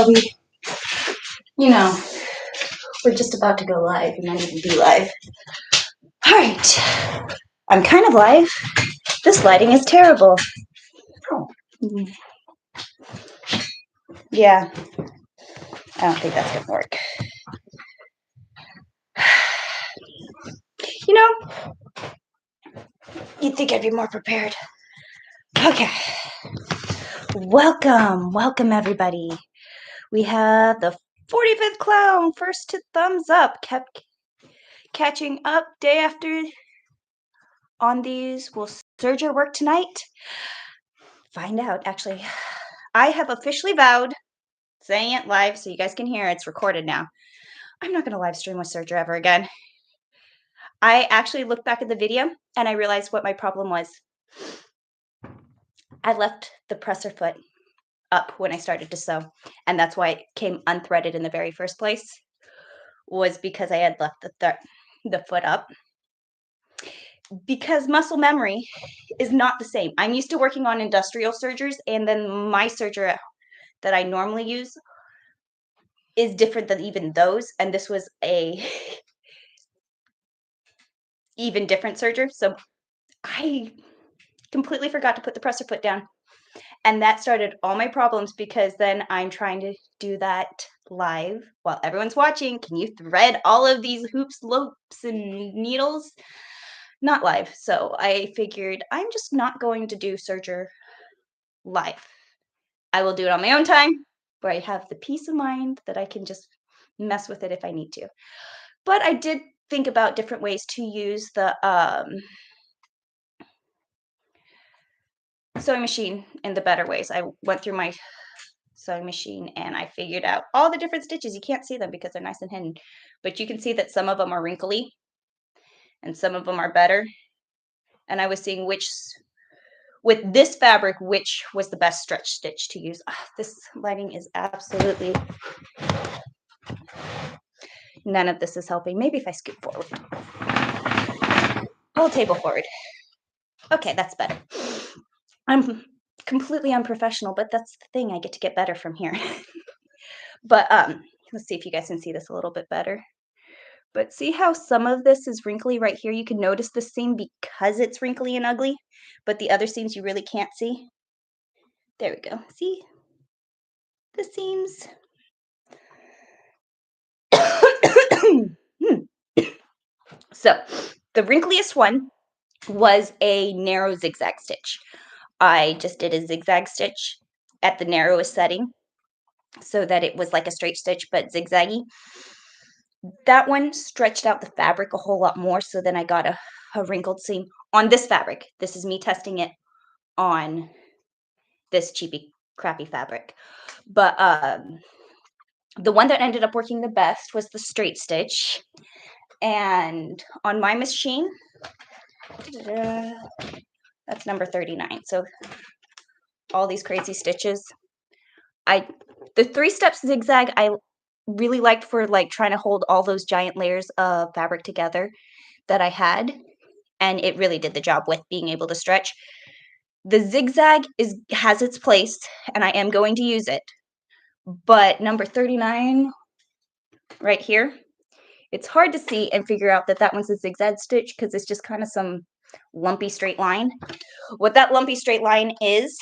so we're just about to go live. We might even be live. All right. I'm kind of live. This lighting is terrible. Oh. Yeah. I don't think that's going to work. You'd think I'd be more prepared. Okay. Welcome everybody. We have the 45th clown first to thumbs up. Kept catching up day after on these. Will Sergio work tonight? Find out. Actually, I have officially vowed, saying it live so you guys can hear. It's recorded now. I'm not going to live stream with Sergio ever again. I actually looked back at the video and I realized what my problem was. I left the presser foot up when I started to sew, and that's why it came unthreaded in the very first place, was because I had left the foot up. Because muscle memory is not the same. I'm used to working on industrial sergers, and then my serger that I normally use is different than even those, and this was a even different serger, so I completely forgot to put the presser foot down. And that started all my problems, because then I'm trying to do that live while everyone's watching. Can you thread all of these hoops, loops, and needles? Not live. So I figured I'm just not going to do serger live. I will do it on my own time, where I have the peace of mind that I can just mess with it if I need to. But I did think about different ways to use the sewing machine in the better ways. I went through my sewing machine and I figured out all the different stitches. You can't see them because they're nice and hidden, but you can see that some of them are wrinkly and some of them are better. And I was seeing with this fabric, which was the best stretch stitch to use. This lighting is absolutely, none of this is helping. Maybe if I scoot forward. Whole table forward. Okay, that's better. I'm completely unprofessional, but that's the thing. I get to get better from here. But let's see if you guys can see this a little bit better. But see how some of this is wrinkly right here? You can notice the seam because it's wrinkly and ugly, but the other seams you really can't see. There we go. See? The seams. So the wrinkliest one was a narrow zigzag stitch. I just did a zigzag stitch at the narrowest setting so that it was like a straight stitch but zigzaggy. That one stretched out the fabric a whole lot more, so then I got a wrinkled seam on this fabric. This is me testing it on this cheapy, crappy fabric. But the one that ended up working the best was the straight stitch. And on my machine, that's number 39. So all these crazy stitches. The 3-step zigzag I really liked for like trying to hold all those giant layers of fabric together that I had, and it really did the job with being able to stretch. The zigzag has its place, and I am going to use it, but number 39 right here, it's hard to see and figure out that that one's a zigzag stitch because it's just kind of some lumpy straight line. What that lumpy straight line is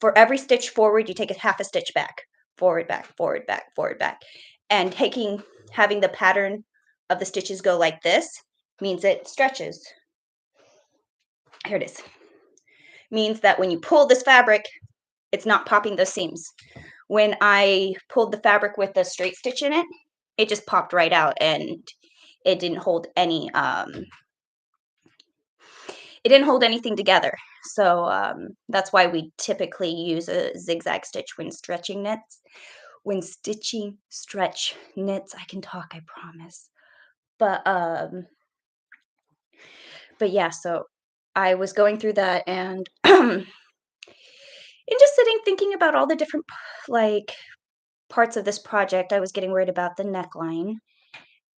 for every stitch forward, you take a half a stitch back, forward, back, forward, back, forward, back. And having the pattern of the stitches go like this means it stretches. Here it is. Means that when you pull this fabric, it's not popping those seams. When I pulled the fabric with the straight stitch in it, it just popped right out, and it didn't hold any anything together. So that's why we typically use a zigzag stitch when stretching knits. When stitching stretch knits, I can talk, I promise. But yeah, so I was going through that and and just sitting thinking about all the different like parts of this project. I was getting worried about the neckline,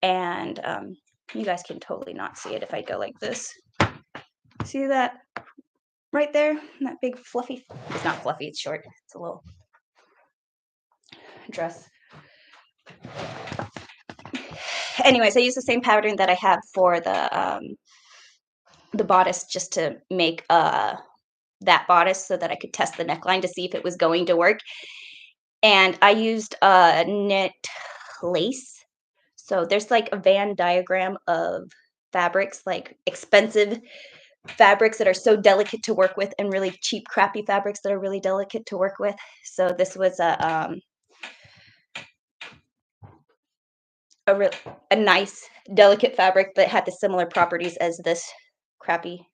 and you guys can totally not see it if I go like this. See that right there? That big fluffy, it's not fluffy, it's short. It's a little, dress. Anyways, I use the same pattern that I have for the bodice just to make that bodice so that I could test the neckline to see if it was going to work. And I used knit lace. So there's like a Venn diagram of fabrics, like expensive fabrics that are so delicate to work with and really cheap, crappy fabrics that are really delicate to work with. So this was a nice, delicate fabric that had the similar properties as this crappy.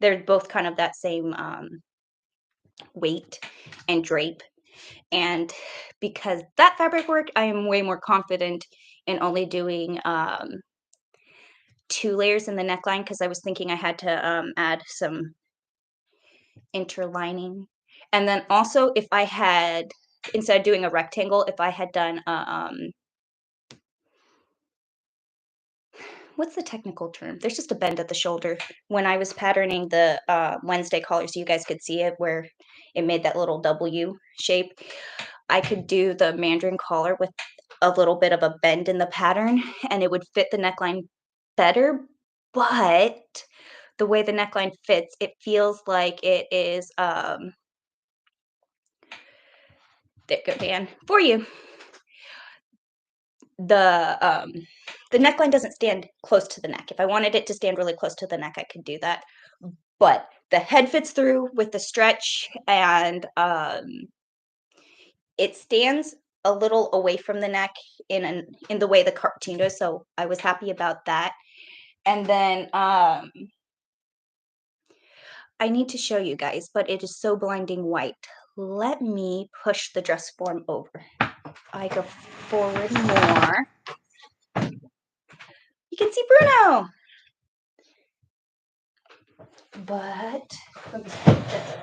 They're both kind of that same weight and drape. And because that fabric worked, I am way more confident in only doing 2 layers in the neckline because I was thinking I had to add some interlining. And then also if I had, instead of doing a rectangle, if I had done what's the technical term? There's just a bend at the shoulder. When I was patterning the Wednesday collar, so you guys could see it where it made that little W shape, I could do the mandarin collar with a little bit of a bend in the pattern and it would fit the neckline better, but the way the neckline fits, it feels like it is there go Dan for you. The neckline doesn't stand close to the neck. If I wanted it to stand really close to the neck, I could do that. But the head fits through with the stretch and it stands a little away from the neck in the way the cartoon does, so I was happy about that. And then I need to show you guys, but it is so blinding white. Let me push the dress form over. I go forward more. You can see Bruno. But let me put this.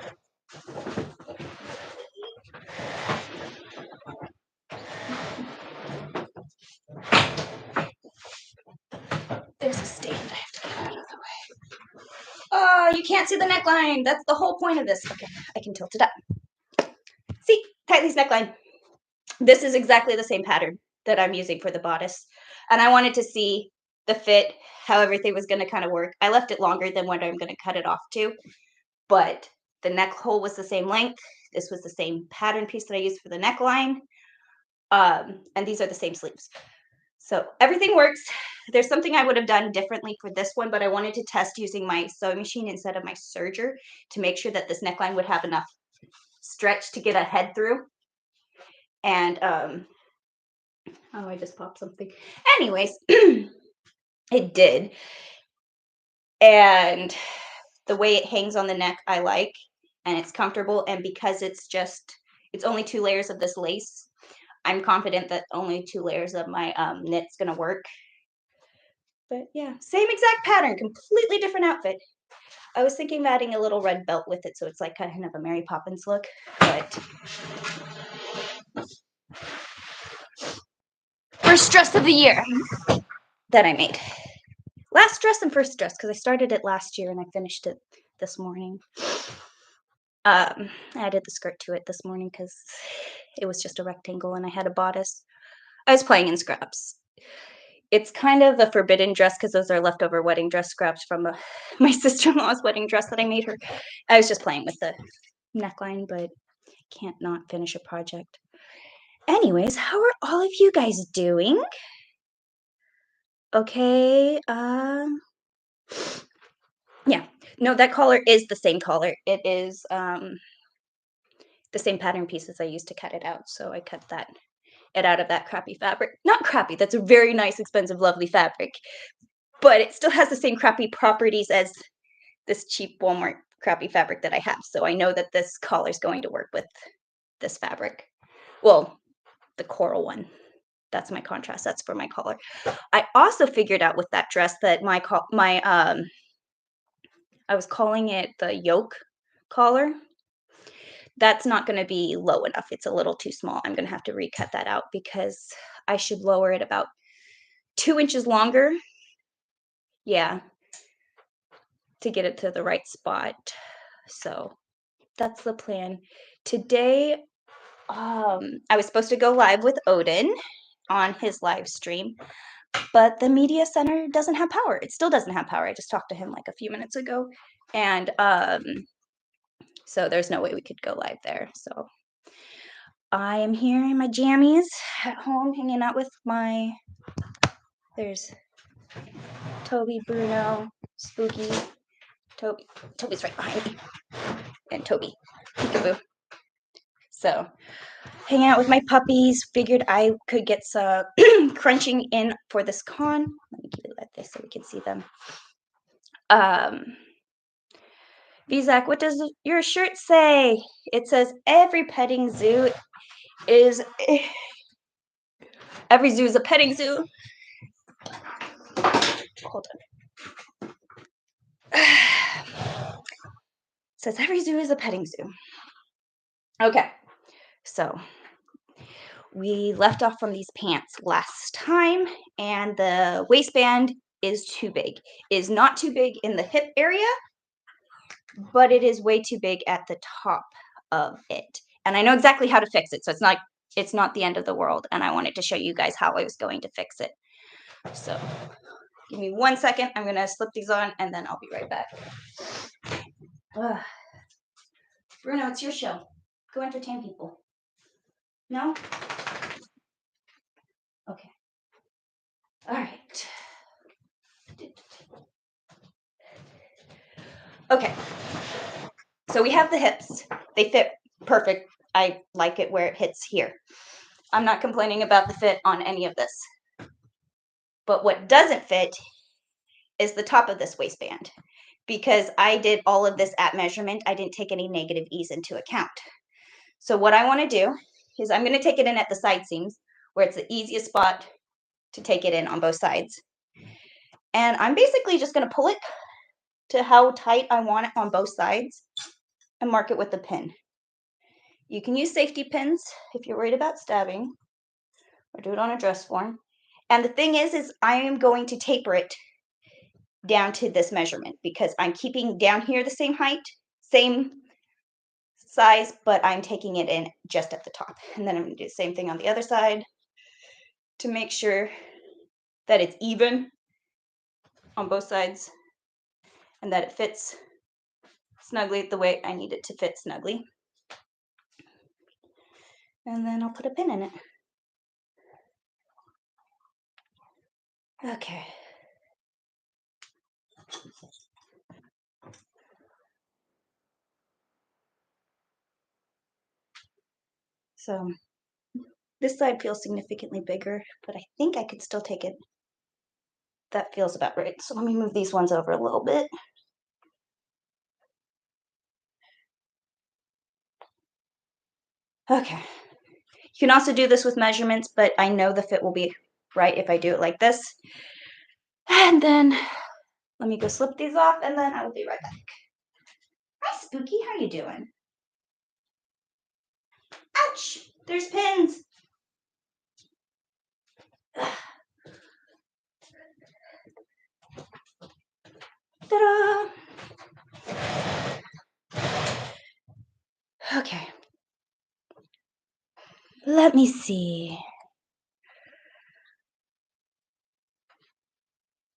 There's a stand I have to get out of the way. Oh, you can't see the neckline. That's the whole point of this. Okay, I can tilt it up. See, Kylie's neckline. This is exactly the same pattern that I'm using for the bodice. And I wanted to see the fit, how everything was going to kind of work. I left it longer than what I'm going to cut it off to, but the neck hole was the same length. This was the same pattern piece that I used for the neckline. And these are the same sleeves. So everything works. There's something I would have done differently for this one, but I wanted to test using my sewing machine instead of my serger to make sure that this neckline would have enough stretch to get a head through. And oh, I just popped something. Anyways, it did. And the way it hangs on the neck, I like, and it's comfortable. And because it's only 2 layers of this lace, I'm confident that only 2 layers of my knit's gonna work. But yeah, same exact pattern, completely different outfit. I was thinking of adding a little red belt with it, so it's like kind of a Mary Poppins look, but first dress of the year that I made. Last dress and first dress, because I started it last year and I finished it this morning. I added the skirt to it this morning because it was just a rectangle and I had a bodice. I was playing in scraps. It's kind of a forbidden dress because those are leftover wedding dress scraps from my sister-in-law's wedding dress that I made her. I was just playing with the neckline, but can't not finish a project. Anyways, how are all of you guys doing? Okay, yeah. No, that collar is the same collar. It is the same pattern pieces I used to cut it out, so I cut it out of that crappy fabric. Not crappy, that's a very nice, expensive, lovely fabric, but it still has the same crappy properties as this cheap Walmart crappy fabric that I have, so I know that this collar is going to work with this fabric. Well, the coral one. That's my contrast. That's for my collar. I also figured out with that dress that I was calling it the yoke collar. That's not going to be low enough. It's a little too small. I'm going to have to recut that out because I should lower it about 2 inches longer. Yeah, to get it to the right spot. So that's the plan. Today, I was supposed to go live with Odin on his live stream, but the media center doesn't have power. It still doesn't have power. I just talked to him like a few minutes ago, and so there's no way we could go live there. So I am here in my jammies at home, hanging out with there's Toby, Bruno, Spooky, Toby's right behind me, and Toby, peekaboo. So hanging out with my puppies. Figured I could get some crunching in for this con. Let me keep it like this so we can see them. Vizak, what does your shirt say? It says every zoo is a petting zoo. Hold on. It says every zoo is a petting zoo. Okay, so we left off from these pants last time, and the waistband is too big. It is not too big in the hip area, but it is way too big at the top of it. And I know exactly how to fix it, so it's not the end of the world, and I wanted to show you guys how I was going to fix it. So give me 1 second. I'm going to slip these on, and then I'll be right back. Bruno, it's your show. Go entertain people. No? Okay. All right. Okay. So we have the hips. They fit perfect. I like it where it hits here. I'm not complaining about the fit on any of this. But what doesn't fit is the top of this waistband, because I did all of this at measurement. I didn't take any negative ease into account. So what I want to do is I'm going to take it in at the side seams, where it's the easiest spot to take it in on both sides. And I'm basically just going to pull it to how tight I want it on both sides and mark it with a pin. You can use safety pins if you're worried about stabbing, or do it on a dress form. And the thing is I am going to taper it down to this measurement, because I'm keeping down here the same height, same size, but I'm taking it in just at the top. And then I'm going to do the same thing on the other side to make sure that it's even on both sides and that it fits snugly the way I need it to fit snugly. And then I'll put a pin in it. Okay. So this side feels significantly bigger, but I think I could still take it. That feels about right. So let me move these ones over a little bit. Okay. You can also do this with measurements, but I know the fit will be right if I do it like this. And then let me go slip these off, and then I will be right back. Hi, Spooky. How you doing? Ouch! There's pins. Ta-da! Okay. Let me see.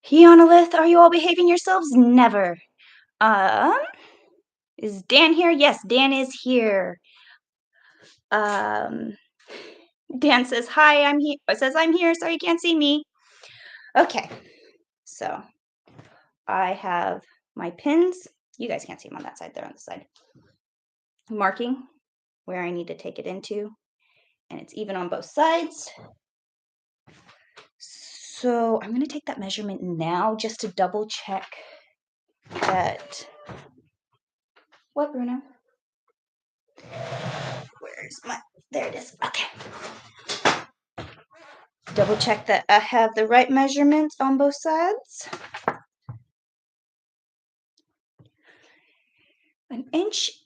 Hionolith, are you all behaving yourselves? Never. Is Dan here? Yes, Dan is here. Dan says hi. I'm here. Says I'm here. Sorry you can't see me. Okay. So I have my pins. You guys can't see them on that side. They're on the side. Marking where I need to take it into, and it's even on both sides. So I'm going to take that measurement now just to double check that. What, Bruno? Where's my, there it is. Okay. Double check that I have the right measurements on both sides. 1.5 inches.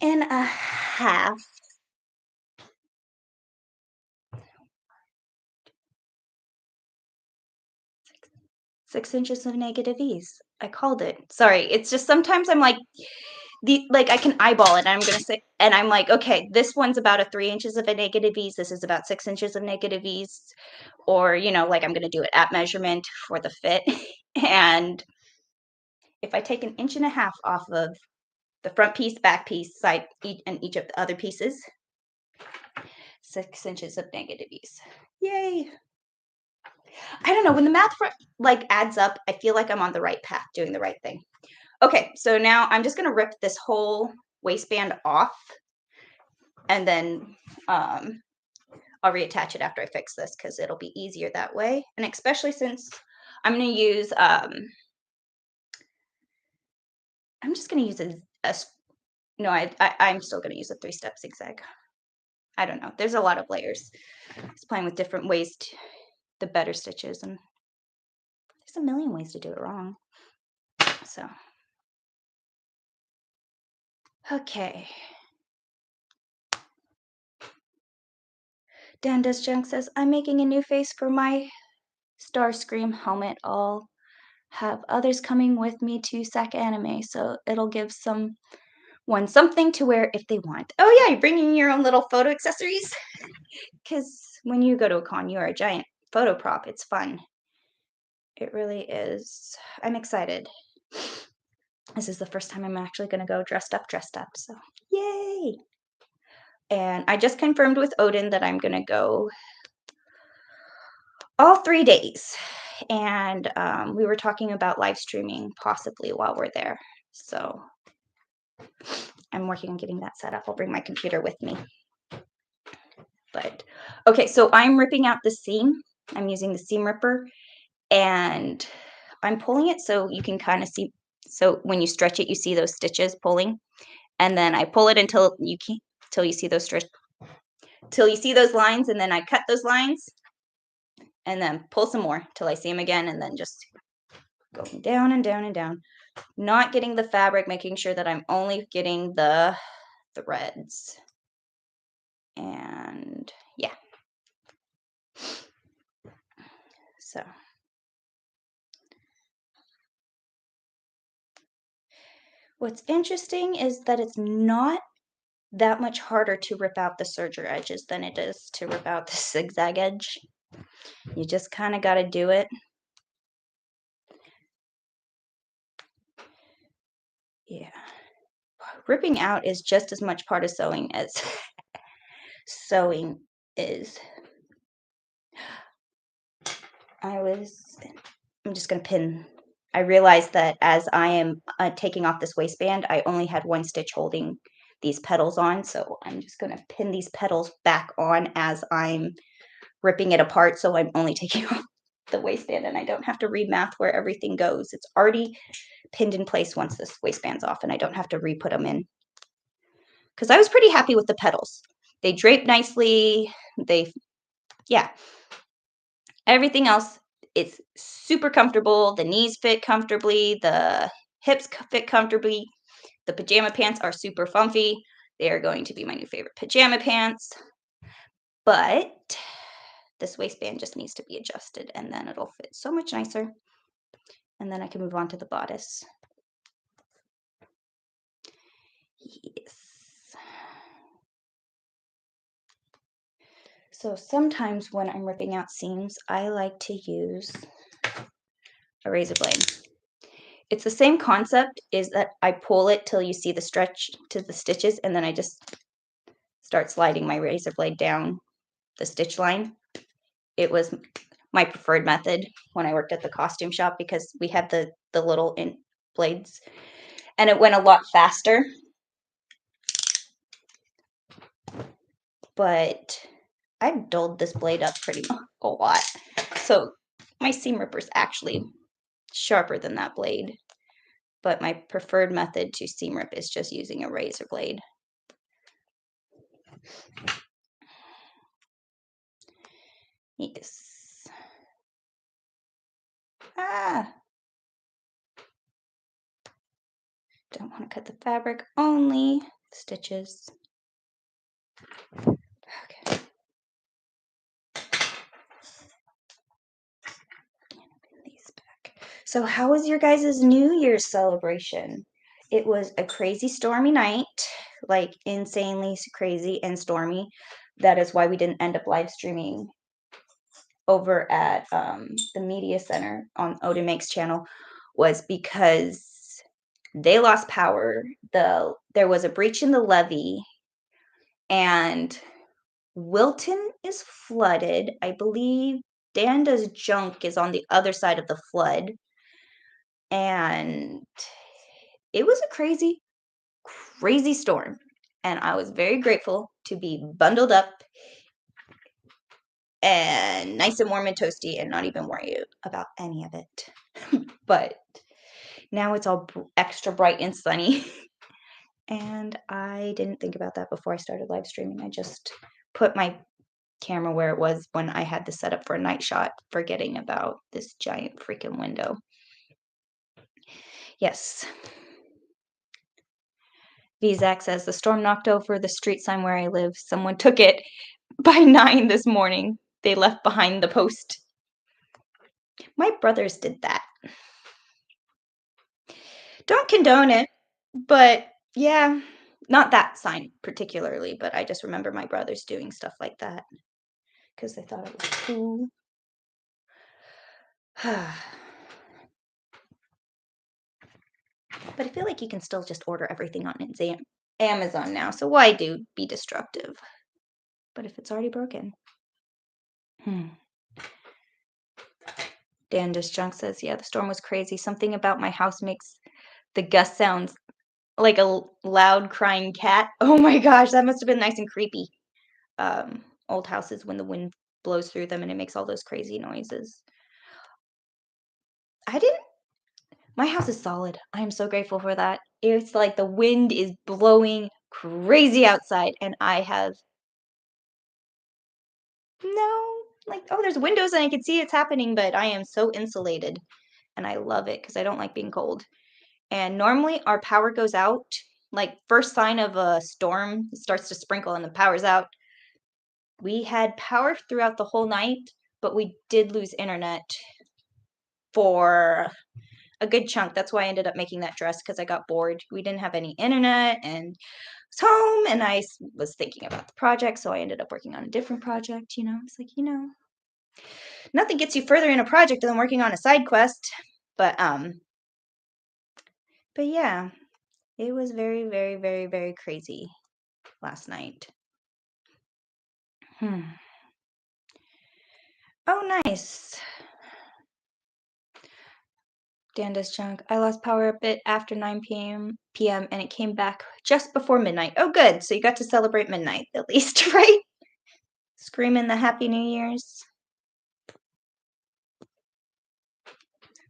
6 inches of negative ease. I called it. Sorry, it's just sometimes I'm like, like I can eyeball it. And I'm gonna say, and I'm like, okay, this one's about a 3 inches of a negative ease. This is about 6 inches of negative ease, or like I'm gonna do it at measurement for the fit. And if I take 1.5 inches off of the front piece, back piece, side, and each of the other pieces, 6 inches of negative ease. Yay! I don't know, when the math like adds up, I feel like I'm on the right path, doing the right thing. Okay, so now I'm just gonna rip this whole waistband off, and then I'll reattach it after I fix this because it'll be easier that way. And especially since I'm gonna use I'm just gonna use no, I'm still gonna use a 3-step zigzag. I don't know. There's a lot of layers. It's playing with different ways to the better stitches, and there's a million ways to do it wrong. So, okay. Dan Does Junk says, I'm making a new face for my Starscream helmet. I'll have others coming with me to Sac Anime, so it'll give someone something to wear if they want. Oh yeah, you're bringing your own little photo accessories? Because when you go to a con, you are a giant photo prop. It's fun. It really is. I'm excited. This is the first time I'm actually going to go dressed up, so yay! And I just confirmed with Odin that I'm going to go all 3 days. And we were talking about live streaming possibly while we're there. So I'm working on getting that set up. I'll bring my computer with me. But okay, so I'm ripping out the seam. I'm using the seam ripper, and I'm pulling it so you can kind of see. So when you stretch it, you see those stitches pulling, and then I pull it until you see those till you see those lines, and then I cut those lines, and then pull some more till I see them again, and then just going down and down and down, not getting the fabric, making sure that I'm only getting the threads. And yeah. So what's interesting is that it's not that much harder to rip out the serger edges than it is to rip out the zigzag edge. You just kind of got to do it. Yeah. Ripping out is just as much part of sewing as sewing is. I'm just going to pin. I realized that as I am taking off this waistband, I only had one stitch holding these petals on, so I'm just going to pin these petals back on as I'm ripping it apart, so I'm only taking off the waistband and I don't have to read math where everything goes. It's already pinned in place once this waistband's off, and I don't have to re-put them in. Because I was pretty happy with the petals. They drape nicely. Yeah. Everything else, it's super comfortable. The knees fit comfortably. The hips fit comfortably. The pajama pants are super comfy. They are going to be my new favorite pajama pants. But this waistband just needs to be adjusted, and then it'll fit so much nicer. And then I can move on to the bodice. Yes. So sometimes when I'm ripping out seams, I like to use a razor blade. It's the same concept, is that I pull it till you see the stretch to the stitches, and then I just start sliding my razor blade down the stitch line. It was my preferred method when I worked at the costume shop because we had the little blades, and it went a lot faster. But I've dulled this blade up pretty much a lot. So my seam ripper is actually sharper than that blade. But my preferred method to seam rip is just using a razor blade. Yes. Don't want to cut the fabric, only stitches. Okay. These back. So how was your guys' New Year's celebration? it was a crazy stormy night, like insanely crazy and stormy. That is why we didn't end up live streaming over at the media center on Odin Makes channel, was because they lost power. There was a breach in the levee, and Wilton is flooded. I believe Danda's junk is on the other side of the flood. And it was a crazy, crazy storm. And I was very grateful to be bundled up and nice and warm and toasty and not even worry about any of it. But now it's all extra bright and sunny. And I didn't think about that before I started live streaming. I just put my camera where it was when I had the setup for a night shot, forgetting about this giant freaking window. Yes. Vizak says, the storm knocked over the street sign where I live. Someone took it by 9 this morning. They left behind the post. My brothers did that. Don't condone it, but yeah, not that sign particularly, but I just remember my brothers doing stuff like that because they thought it was cool. But I feel like you can still just order everything on Amazon now, so why be destructive? But if it's already broken. Danda's junk says, yeah, the storm was crazy. Something about my house makes the gust sounds like a loud crying cat. Oh my gosh, that must have been nice and creepy. Old houses when the wind blows through them and it makes all those crazy noises. My house is solid. I am so grateful for that. It's like the wind is blowing crazy outside and I have there's windows and I can see it's happening, but I am so insulated and I love it because I don't like being cold. And normally our power goes out, like first sign of a storm, it starts to sprinkle and the power's out. We had power throughout the whole night, but we did lose internet for a good chunk. That's why I ended up making that dress because I got bored. We didn't have any internet and I was home and I was thinking about the project, so I ended up working on a different project, It's like, nothing gets you further in a project than working on a side quest. But yeah, it was very, very, very, very crazy last night. Oh, nice. Danda's junk. I lost power a bit after 9 p.m. and it came back just before midnight. Oh, good. So you got to celebrate midnight at least, right? Screaming the Happy New Year's.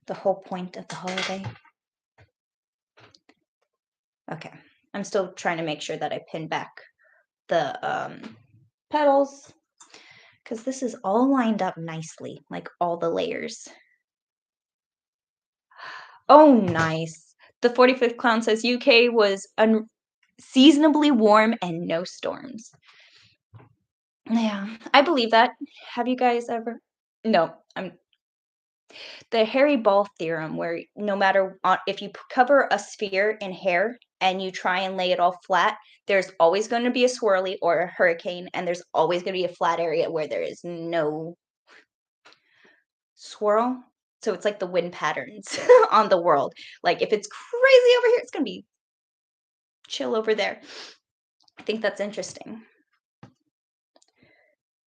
The whole point of the holiday. Okay. I'm still trying to make sure that I pin back the petals because this is all lined up nicely, like all the layers. Oh, nice. The 45th Clown says UK was unseasonably warm and no storms. Yeah, I believe that. Have you guys ever? No, the hairy ball theorem, where no matter if you cover a sphere in hair and you try and lay it all flat, there's always going to be a swirly or a hurricane, and there's always going to be a flat area where there is no swirl. So it's like the wind patterns on the world. Like if it's crazy over here, it's going to be chill over there. I think that's interesting.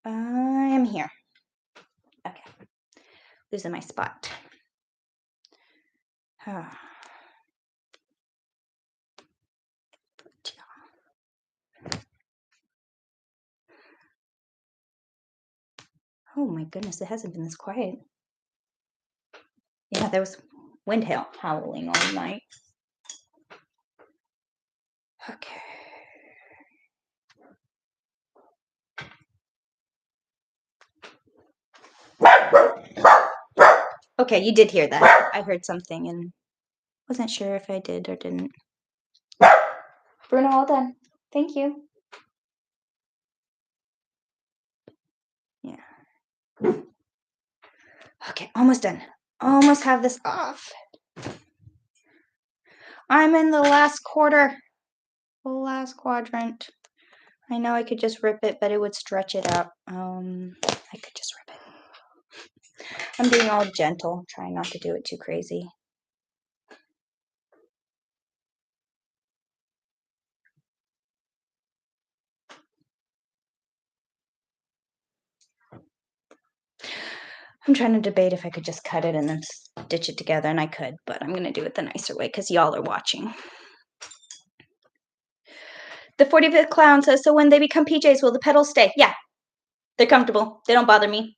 I am here. Okay. Losing my spot. Oh my goodness, it hasn't been this quiet. Yeah, there was wind howling all night. Okay. Okay, you did hear that. I heard something and wasn't sure if I did or didn't. Bruno, all done. Thank you. Yeah. Okay, almost done. Almost have this off. I'm in the last quarter. The last quadrant. I know I could just rip it, but it would stretch it out. I could just rip it. I'm being all gentle, trying not to do it too crazy. I'm trying to debate if I could just cut it and then stitch it together, and I could, but I'm going to do it the nicer way because y'all are watching. The 45th clown says, so when they become PJs, will the petals stay? Yeah. They're comfortable. They don't bother me.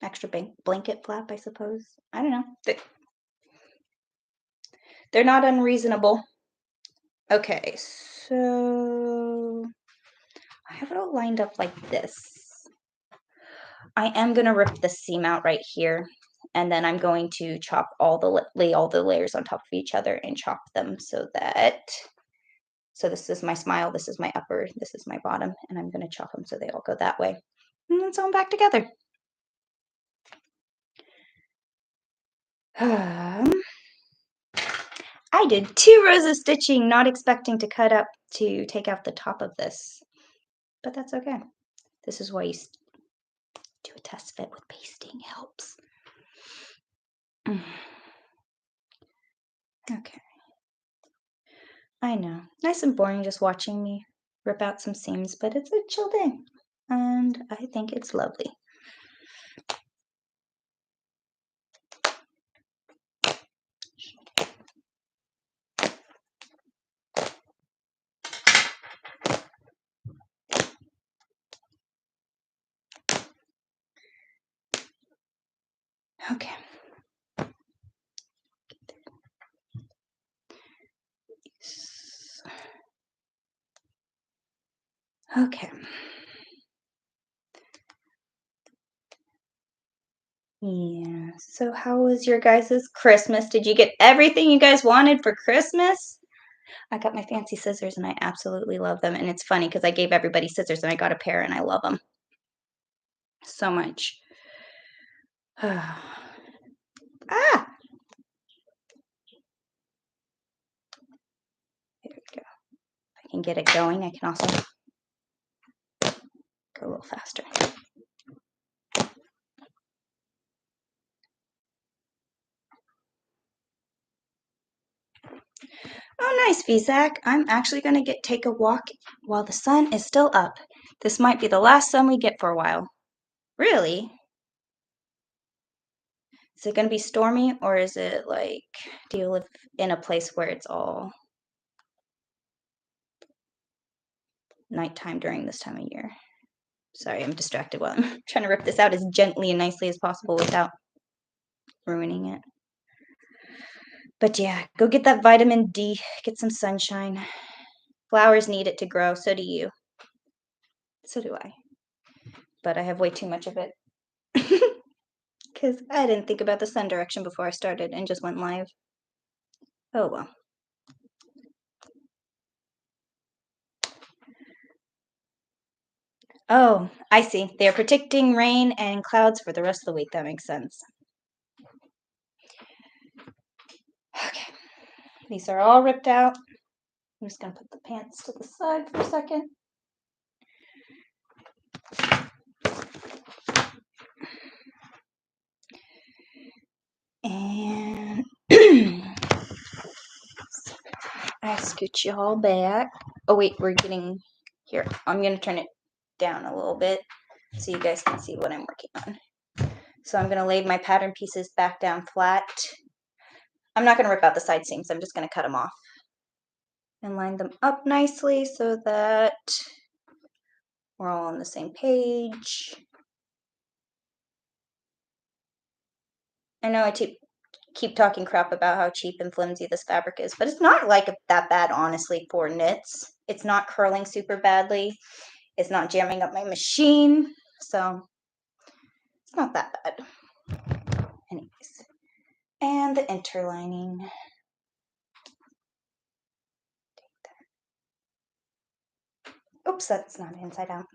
Extra blanket flap, I suppose. I don't know. They're not unreasonable. Okay, so I have it all lined up like this. I am going to rip the seam out right here, and then I'm going to lay all the layers on top of each other and chop them so this is my smile, this is my upper, this is my bottom, and I'm going to chop them so they all go that way. And then sew them back together. I did 2 rows of stitching, not expecting to take out the top of this, but that's okay. This is why you do a test fit with pasting, helps. Okay. I know. Nice and boring just watching me rip out some seams, but it's a chill day, and I think it's lovely. Okay. Okay. Yeah. So how was your guys' Christmas? Did you get everything you guys wanted for Christmas? I got my fancy scissors and I absolutely love them. And it's funny because I gave everybody scissors and I got a pair and I love them so much. Ah. There we go. If I can get it going, I can also go a little faster. Oh, nice, Vizak. I'm actually going to take a walk while the sun is still up. This might be the last sun we get for a while. Really? Is it going to be stormy, or is it like, do you live in a place where it's all nighttime during this time of year? Sorry, I'm distracted while I'm trying to rip this out as gently and nicely as possible without ruining it. But yeah, go get that vitamin D, get some sunshine. Flowers need it to grow, so do you. So do I. But I have way too much of it. Because I didn't think about the sun direction before I started and just went live. Oh well. Oh, I see. They're predicting rain and clouds for the rest of the week. That makes sense. Okay. These are all ripped out. I'm just going to put the pants to the side for a second. And I scoot you all back. Oh wait, we're getting here. I'm going to turn it down a little bit so you guys can see what I'm working on. So I'm going to lay my pattern pieces back down flat. I'm not going to rip out the side seams. I'm just going to cut them off and line them up nicely so that we're all on the same page. I know I keep talking crap about how cheap and flimsy this fabric is, but it's not like that bad, honestly, for knits. It's not curling super badly. It's not jamming up my machine, so it's not that bad. Anyways, and the interlining. Oops, that's not inside out.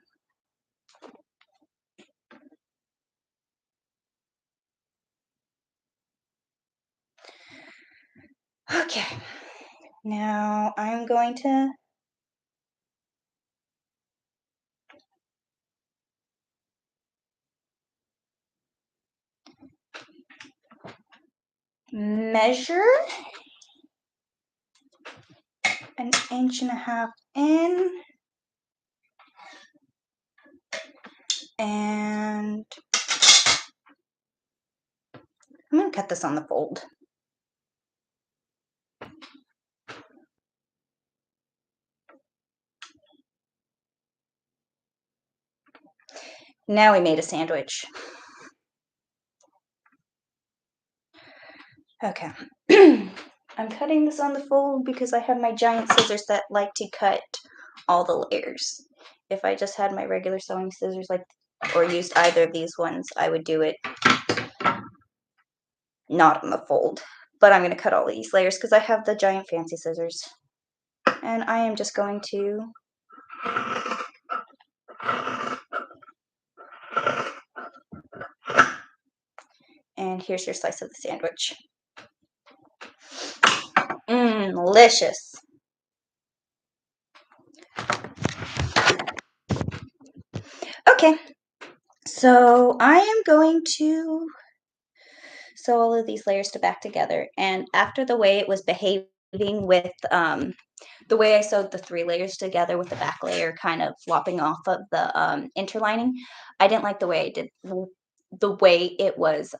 Okay, now I'm going to measure 1.5 inches in, and I'm going to cut this on the fold. Now we made a sandwich. Okay. I'm cutting this on the fold because I have my giant scissors that like to cut all the layers. If I just had my regular sewing scissors or used either of these ones, I would do it not on the fold. But I'm going to cut all these layers because I have the giant fancy scissors. And I am just going to and here's your slice of the sandwich. Delicious. Okay, so I am going to sew all of these layers to back together. And after the way it was behaving with the way I sewed the 3 layers together with the back layer kind of flopping off of the interlining, I didn't like the way I did the way it was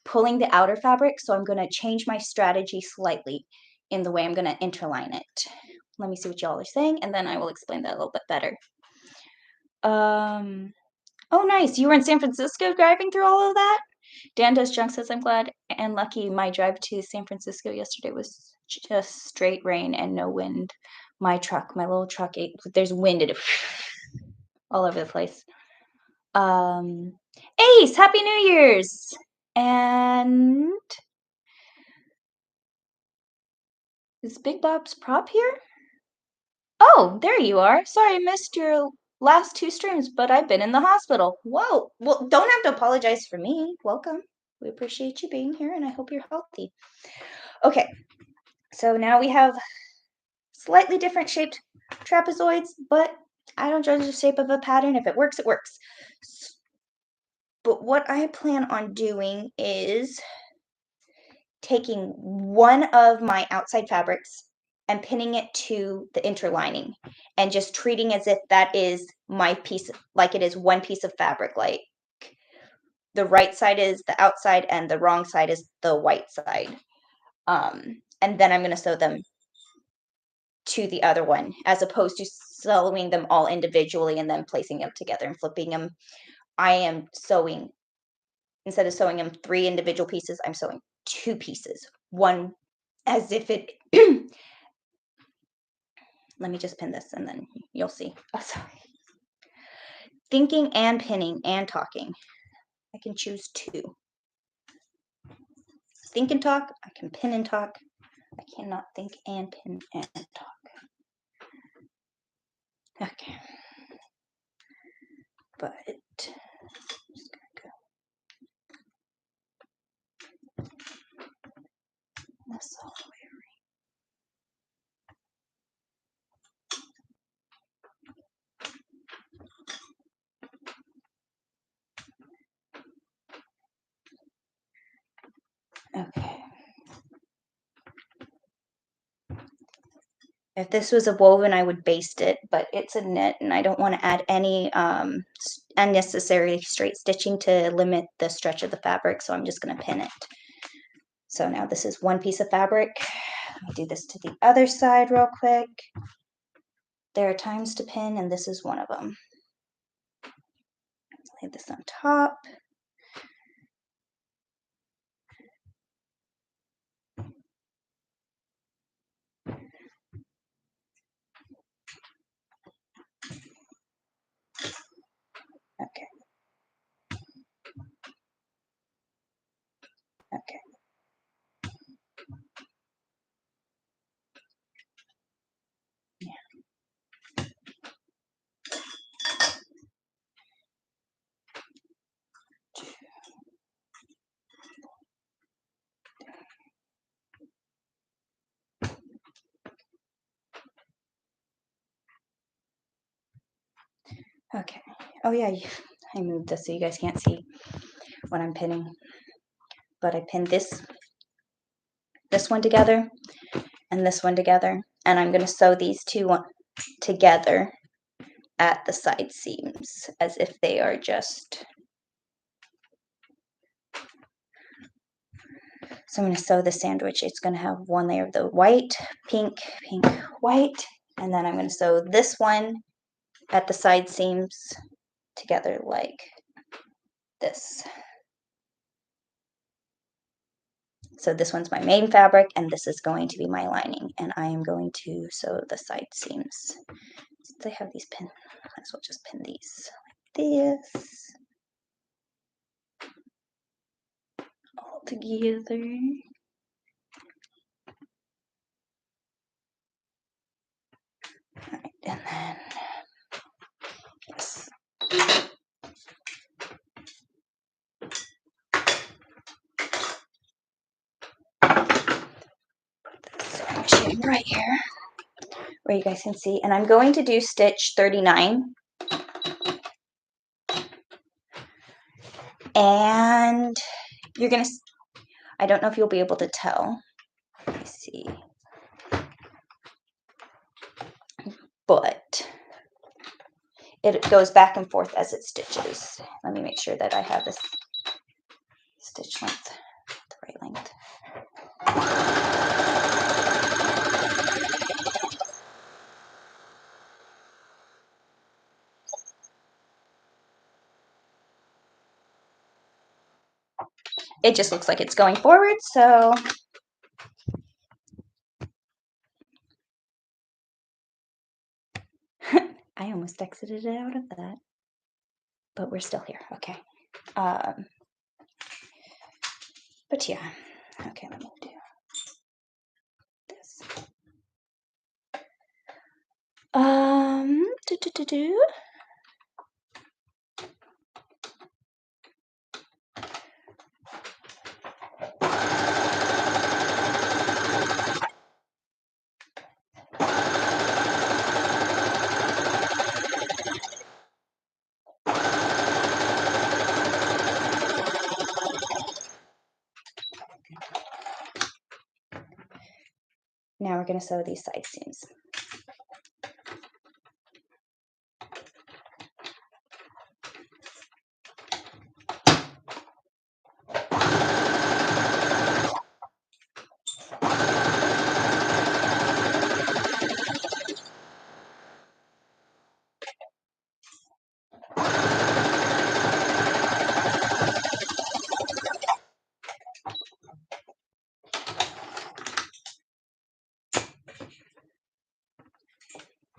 pulling the outer fabric, so I'm going to change my strategy slightly in the way I'm going to interline it. Let me see what y'all are saying, and then I will explain that a little bit better. Oh, nice. You were in San Francisco driving through all of that? Dan Does Junk says, I'm glad and lucky my drive to San Francisco yesterday was just straight rain and no wind. My little truck, there's wind all over the place. Ace, Happy New Year's! And is Big Bob's Prop here? Oh, there you are. Sorry I missed your last 2 streams, but I've been in the hospital. Whoa. Well, don't have to apologize for me. Welcome. We appreciate you being here, and I hope you're healthy. Okay, so now we have slightly different shaped trapezoids, but I don't judge the shape of a pattern. If it works, it works. But what I plan on doing is taking one of my outside fabrics and pinning it to the interlining and just treating as if that is my piece, like it is one piece of fabric, like the right side is the outside and the wrong side is the white side. And then I'm going to sew them to the other one, as opposed to sewing them all individually and then placing them together and flipping them. I am sewing, instead of sewing them 3 individual pieces, I'm sewing 2 pieces. One as if it, let me just pin this and then you'll see. Oh, sorry. Thinking and pinning and talking. I can choose 2. Think and talk, I can pin and talk. I cannot think and pin and talk. Okay. But just gonna go this all the way around. Okay. If this was a woven, I would baste it, but it's a knit, and I don't want to add any unnecessary straight stitching to limit the stretch of the fabric, so I'm just going to pin it. So now this is one piece of fabric. Let me do this to the other side real quick. There are times to pin, and this is one of them. Lay this on top. Okay. Okay. Oh yeah, I moved this so you guys can't see what I'm pinning. But I pinned this one together and this one together, and I'm going to sew these two together at the side seams as if they are just. So I'm going to sew the sandwich. It's going to have one layer of the white, pink, pink, white, and then I'm going to sew this one at the side seams together like this. So this one's my main fabric, and this is going to be my lining, and I am going to sew the side seams. Since I have these pinned, might as well just pin these like this all together. All right, and then yes. Put this machine right here where you guys can see, and I'm going to do stitch 39. And you're gonna, I don't know if you'll be able to tell. Let me see. But it goes back and forth as it stitches. Let me make sure that I have this stitch length, the right length. It just looks like it's going forward, so I almost exited out of that, but we're still here. Okay. But yeah. Okay, let me do this. Do, do, do, do. Now we're going to sew these side seams.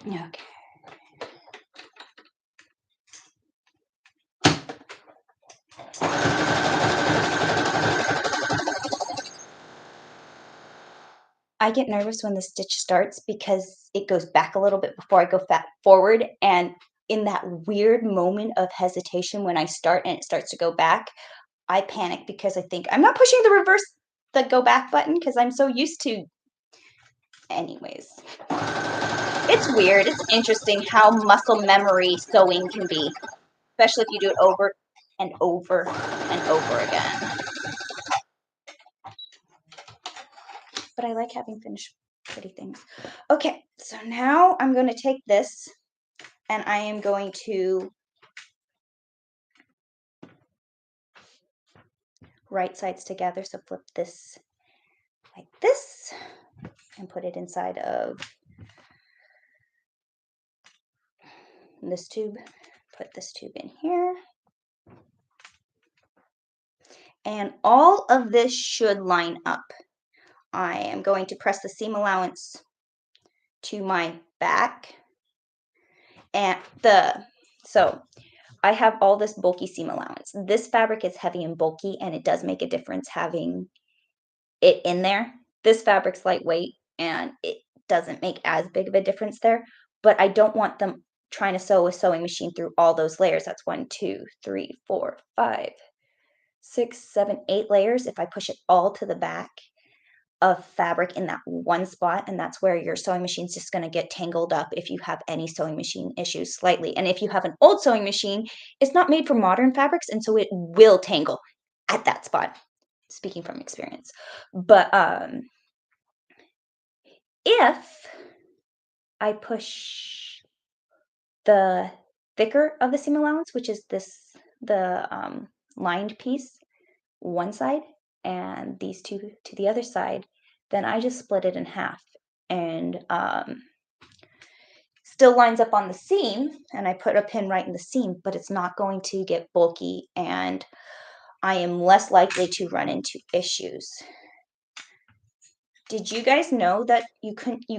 Okay. I get nervous when the stitch starts because it goes back a little bit before I go forward, and in that weird moment of hesitation when I start and it starts to go back, I panic because I think I'm not pushing the go back button because I'm so used to. Anyways, it's weird. It's interesting how muscle memory sewing can be, especially if you do it over and over and over again. But I like having finished pretty things. Okay, so now I'm going to take this and I am going to right sides together. So flip this like this and put it inside of this tube. Put this tube in here. And all of this should line up. I am going to press the seam allowance to my back. And so I have all this bulky seam allowance. This fabric is heavy and bulky, and it does make a difference having it in there. This fabric's lightweight, and it doesn't make as big of a difference there, but I don't want them trying to sew a sewing machine through all those layers. That's 1, 2, 3, 4, 5, 6, 7, 8 layers if I push it all to the back. of fabric in that one spot, and that's where your sewing machine's just gonna get tangled up if you have any sewing machine issues slightly. And if you have an old sewing machine, it's not made for modern fabrics, and so it will tangle at that spot, speaking from experience. But, if I push the thicker of the seam allowance, which is the lined piece, one side, and these two to the other side, then I just split it in half, and still lines up on the seam, and I put a pin right in the seam, but it's not going to get bulky, and I am less likely to run into issues. Did you guys know that you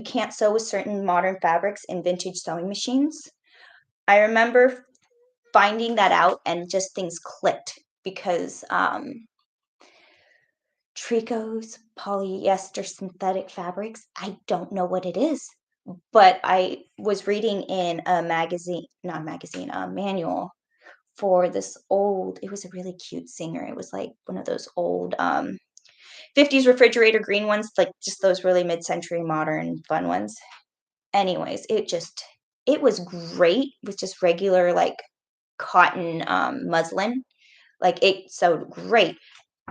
can't sew with certain modern fabrics in vintage sewing machines? I remember finding that out and just things clicked because tricots, polyester synthetic fabrics, I don't know what it is, but I was reading in a magazine, not a magazine, a manual for this old, it was a really cute singer. It was like one of those old 50s refrigerator green ones, like just those really mid-century modern fun ones. Anyways, it was great with just regular like cotton muslin. Like it sewed great.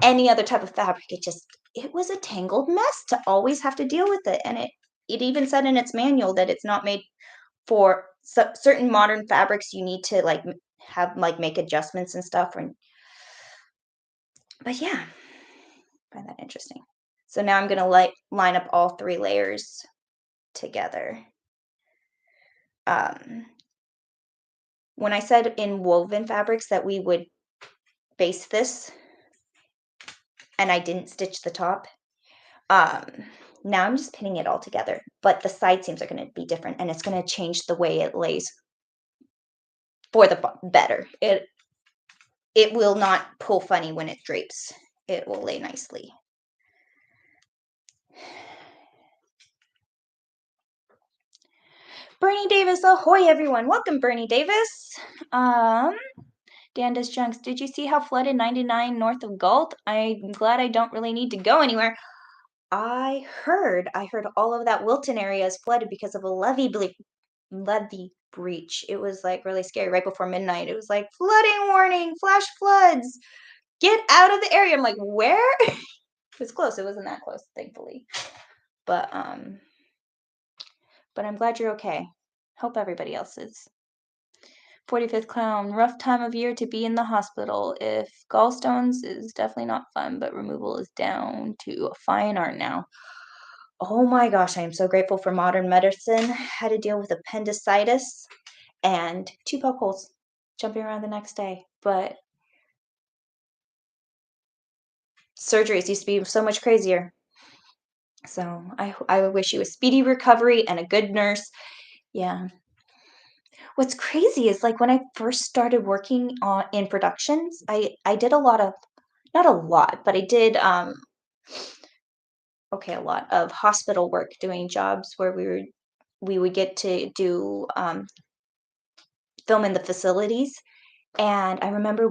Any other type of fabric, it was a tangled mess to always have to deal with it. And it even said in its manual that it's not made for certain modern fabrics. You need to like have like make adjustments and stuff. But yeah, I find that interesting. So now I'm gonna line up all 3 layers together. Um, when I said in woven fabrics that we would base this, and I didn't stitch the top, um, now I'm just pinning it all together, but the side seams are going to be different, and it's going to change the way it lays for the better. It will not pull funny when it drapes. It will lay nicely. Bernie Davis, ahoy everyone! Welcome, Bernie Davis. Danda's Junks, did you see how flooded 99 north of Galt? I'm glad I don't really need to go anywhere. I heard all of that Wilton area is flooded because of a levee breach. It was like really scary right before midnight. It was like flooding warning, flash floods. Get out of the area. I'm like, where? It was close. It wasn't that close, thankfully. But I'm glad you're okay. Hope everybody else is. 45th clown, rough time of year to be in the hospital. If gallstones is definitely not fun, but removal is down to a fine art now. Oh my gosh, I am so grateful for modern medicine. Had to deal with appendicitis and 2 poke holes jumping around the next day. But surgeries used to be so much crazier. So I wish you a speedy recovery and a good nurse. Yeah. What's crazy is like when I first started working in productions, I did a lot of, not a lot, but I did a lot of hospital work, doing jobs where we would get to do film in the facilities. And I remember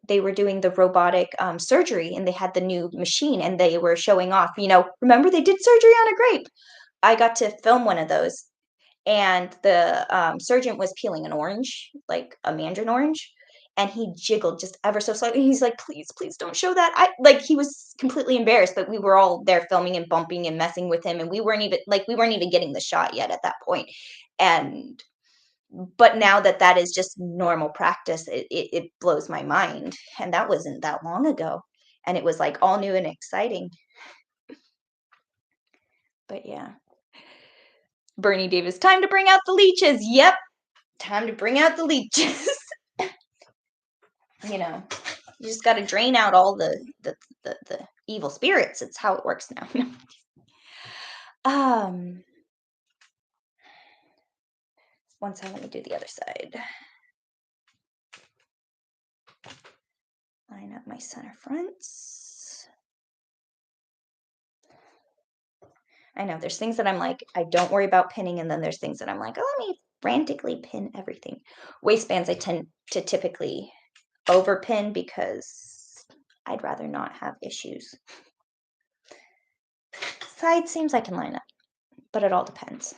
they were doing the robotic surgery, and they had the new machine, and they were showing off, remember they did surgery on a grape. I got to film one of those, and the surgeon was peeling an orange, like a mandarin orange, and he jiggled just ever so slightly. He's like, please don't show that. He was completely embarrassed, but we were all there filming and bumping and messing with him, and we weren't even getting the shot yet at that point. And but now that is just normal practice, it blows my mind, and that wasn't that long ago, and it was, like, all new and exciting. But yeah. Bernie Davis, "Time to bring out the leeches." Yep, time to bring out the leeches. You know, you just gotta drain out all the evil spirits. It's how it works now. Um, one side, let me do the other side. Line up my center fronts. I know there's things that I'm like, I don't worry about pinning, and then there's things that I'm like, oh, let me frantically pin everything. Waistbands I tend to typically overpin because I'd rather not have issues Side seams I can line up, but it all depends.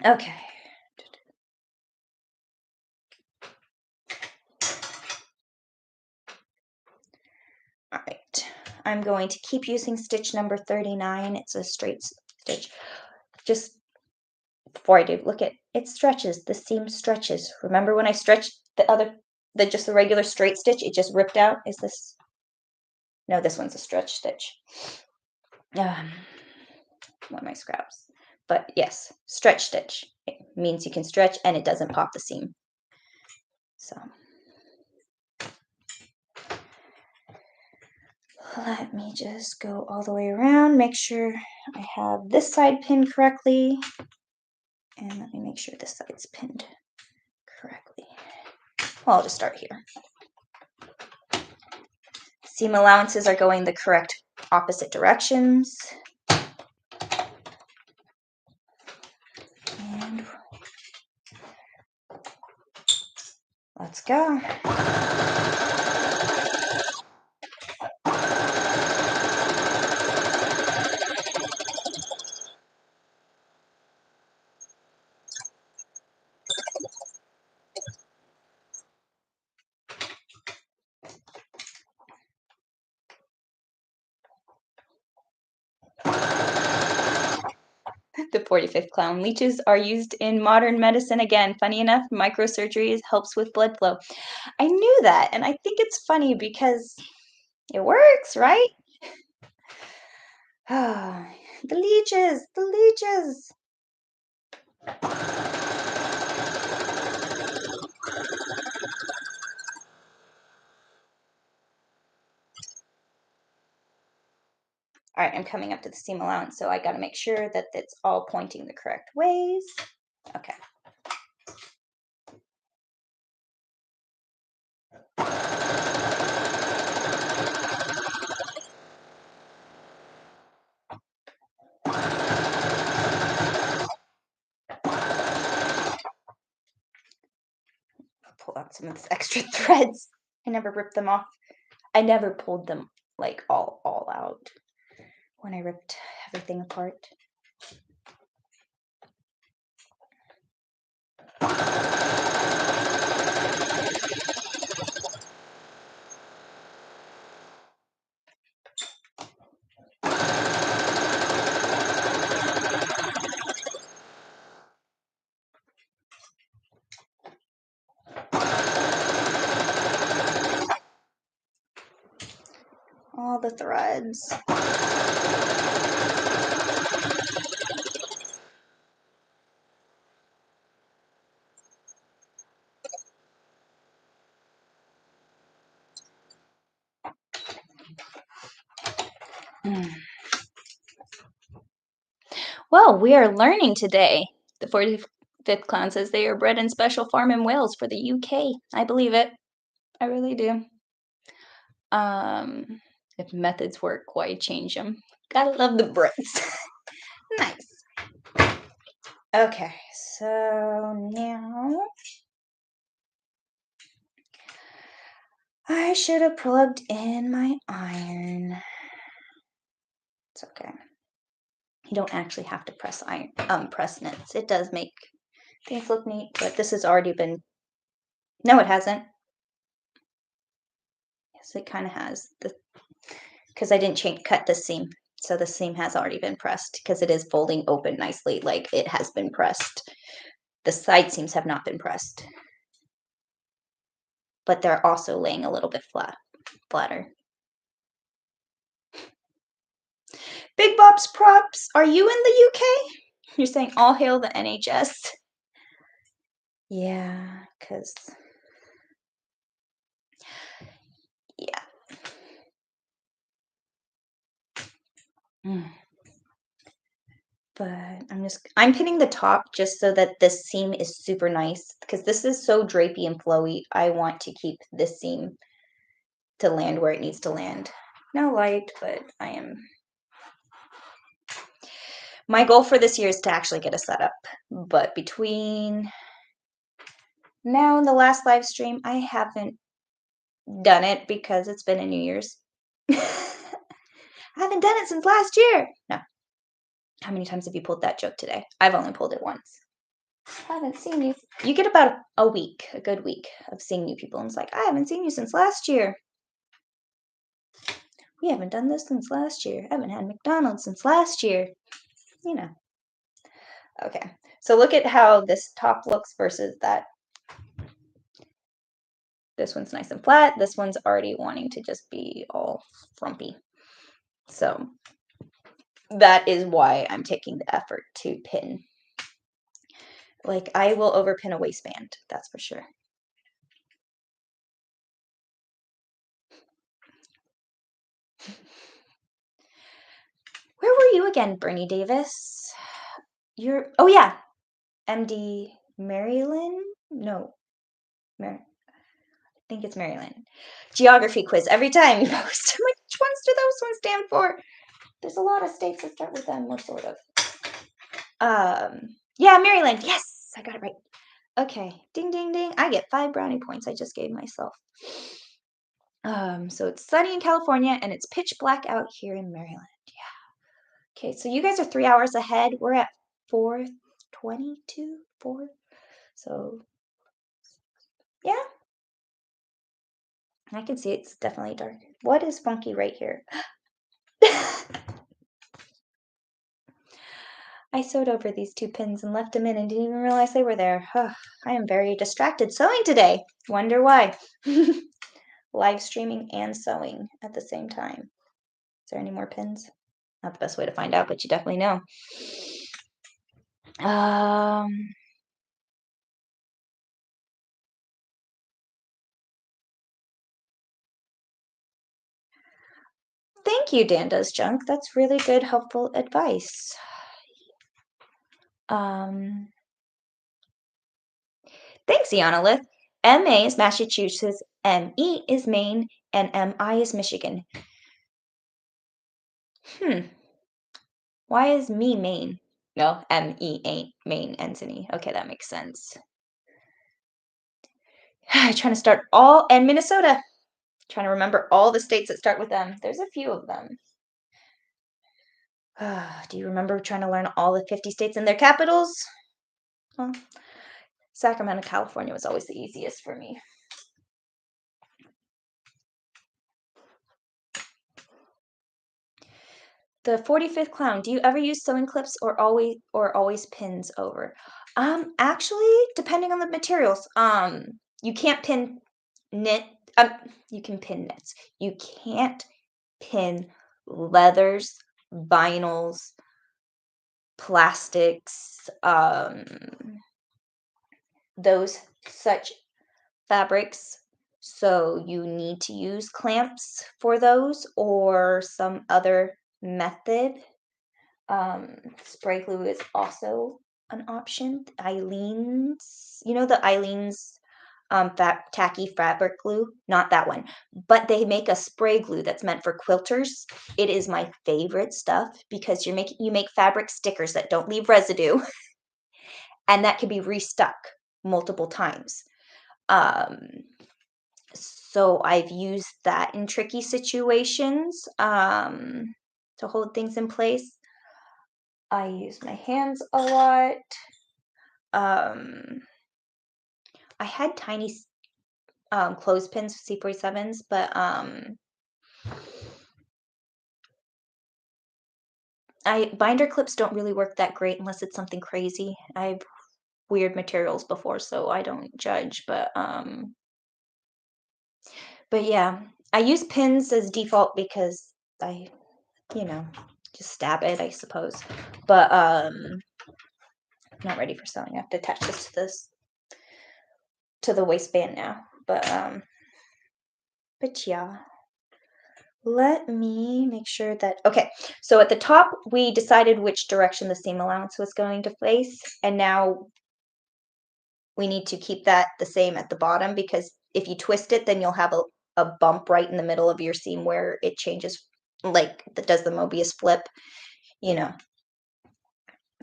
Okay. All right. I'm going to keep using stitch number 39. It's a straight stitch. Just before I do, look at it stretches. The seam stretches. Remember when I stretched just the regular straight stitch, it just ripped out? Is this? No, this one's a stretch stitch. One of my scraps. But yes, stretch stitch. It means you can stretch and it doesn't pop the seam. So let me just go all the way around, make sure I have this side pinned correctly. And let me make sure this side's pinned correctly. Well, I'll just start here. Seam allowances are going the correct opposite directions. And let's go. The 45th clown. Leeches are used in modern medicine again. Funny enough, microsurgery helps with blood flow. I knew that, and I think it's funny because it works, right? Ah, the leeches, the leeches. All right, I'm coming up to the seam allowance, so I got to make sure that it's all pointing the correct ways. Okay. Pull out some of these extra threads. I never ripped them off. I never pulled them like all out when I ripped everything apart. All the threads. Well, we are learning today. The 45th clown says they are bred in special farm in Wales for the UK. I believe it. I really do. If methods work, why change them? Gotta love the Brits. Nice. Okay, so now I should have plugged in my iron. It's okay. You don't actually have to press press knits. It does make things look neat, but this has already been. No, it hasn't. Yes, it kind of has. Because I didn't cut the seam, so the seam has already been pressed because it is folding open nicely, like it has been pressed. The side seams have not been pressed, but they're also laying a little bit flatter. Big Bob's Props, are you in the UK? You're saying all hail the NHS. Yeah, because yeah. But I'm pinning the top just so that this seam is super nice because this is so drapey and flowy. I want to keep this seam to land where it needs to land. No light, but my goal for this year is to actually get a setup. But between now and the last live stream, I haven't done it because it's been a New Year's. I haven't done it since last year. No. How many times have you pulled that joke today? I've only pulled it once. I haven't seen you. You get about a week, a good week of seeing new people. And it's like, I haven't seen you since last year. We haven't done this since last year. I haven't had McDonald's since last year. You know. Okay. So look at how this top looks versus that. This one's nice and flat. This one's already wanting to just be all frumpy. So that is why I'm taking the effort to pin. Like, I will overpin a waistband, that's for sure. Where were you again, Bernie Davis? Oh yeah, MD Maryland? No, I think it's Maryland. Geography quiz every time you post. I'm like, which ones do those ones stand for? There's a lot of states that start with M, or sort of. Yeah, Maryland. Yes, I got it right. Okay, ding, ding, ding. I get 5 brownie points I just gave myself. So it's sunny in California and it's pitch black out here in Maryland. Yeah. Okay, so you guys are 3 hours ahead. We're at 4:22, 4. So yeah, I can see it's definitely dark. What is funky right here? I sewed over these 2 pins and left them in and didn't even realize they were there. I am very distracted sewing today. Wonder why. Live streaming and sewing at the same time. Is there any more pins? Not the best way to find out, but you definitely know. Thank you, Dan Does Junk. That's really good, helpful advice. Thanks, Ianalith. MA is Massachusetts, ME is Maine, and MI is Michigan. Why is me Maine? No, ME ain't Maine ends in E. Okay, that makes sense. Trying to start all, and Minnesota. Trying to remember all the states that start with M. There's a few of them. Do you remember trying to learn all the 50 states and their capitals? Well, Sacramento, California was always the easiest for me. The 45th clown. Do you ever use sewing clips or always pins over? Actually, depending on the materials. You can't pin knit. You can pin knits. You can't pin leathers, vinyls, plastics, those such fabrics. So you need to use clamps for those or some other method. Spray glue is also an option. Eileen's, you know the Eileen's tacky fabric glue? Not that one, but they make a spray glue that's meant for quilters. It is my favorite stuff because you make fabric stickers that don't leave residue and that can be restuck multiple times. So I've used that in tricky situations to hold things in place. I use my hands a lot. I had tiny clothespins, C47s, but binder clips don't really work that great unless it's something crazy. I've weird materials before, so I don't judge, but yeah, I use pins as default because I, just stab it, I suppose. But I'm not ready for sewing. I have to attach this to the waistband now. But yeah. Let me make sure that, okay, so at the top, we decided which direction the seam allowance was going to face, and now we need to keep that the same at the bottom, because if you twist it, then you'll have a bump right in the middle of your seam where it changes, like, that does the Mobius flip,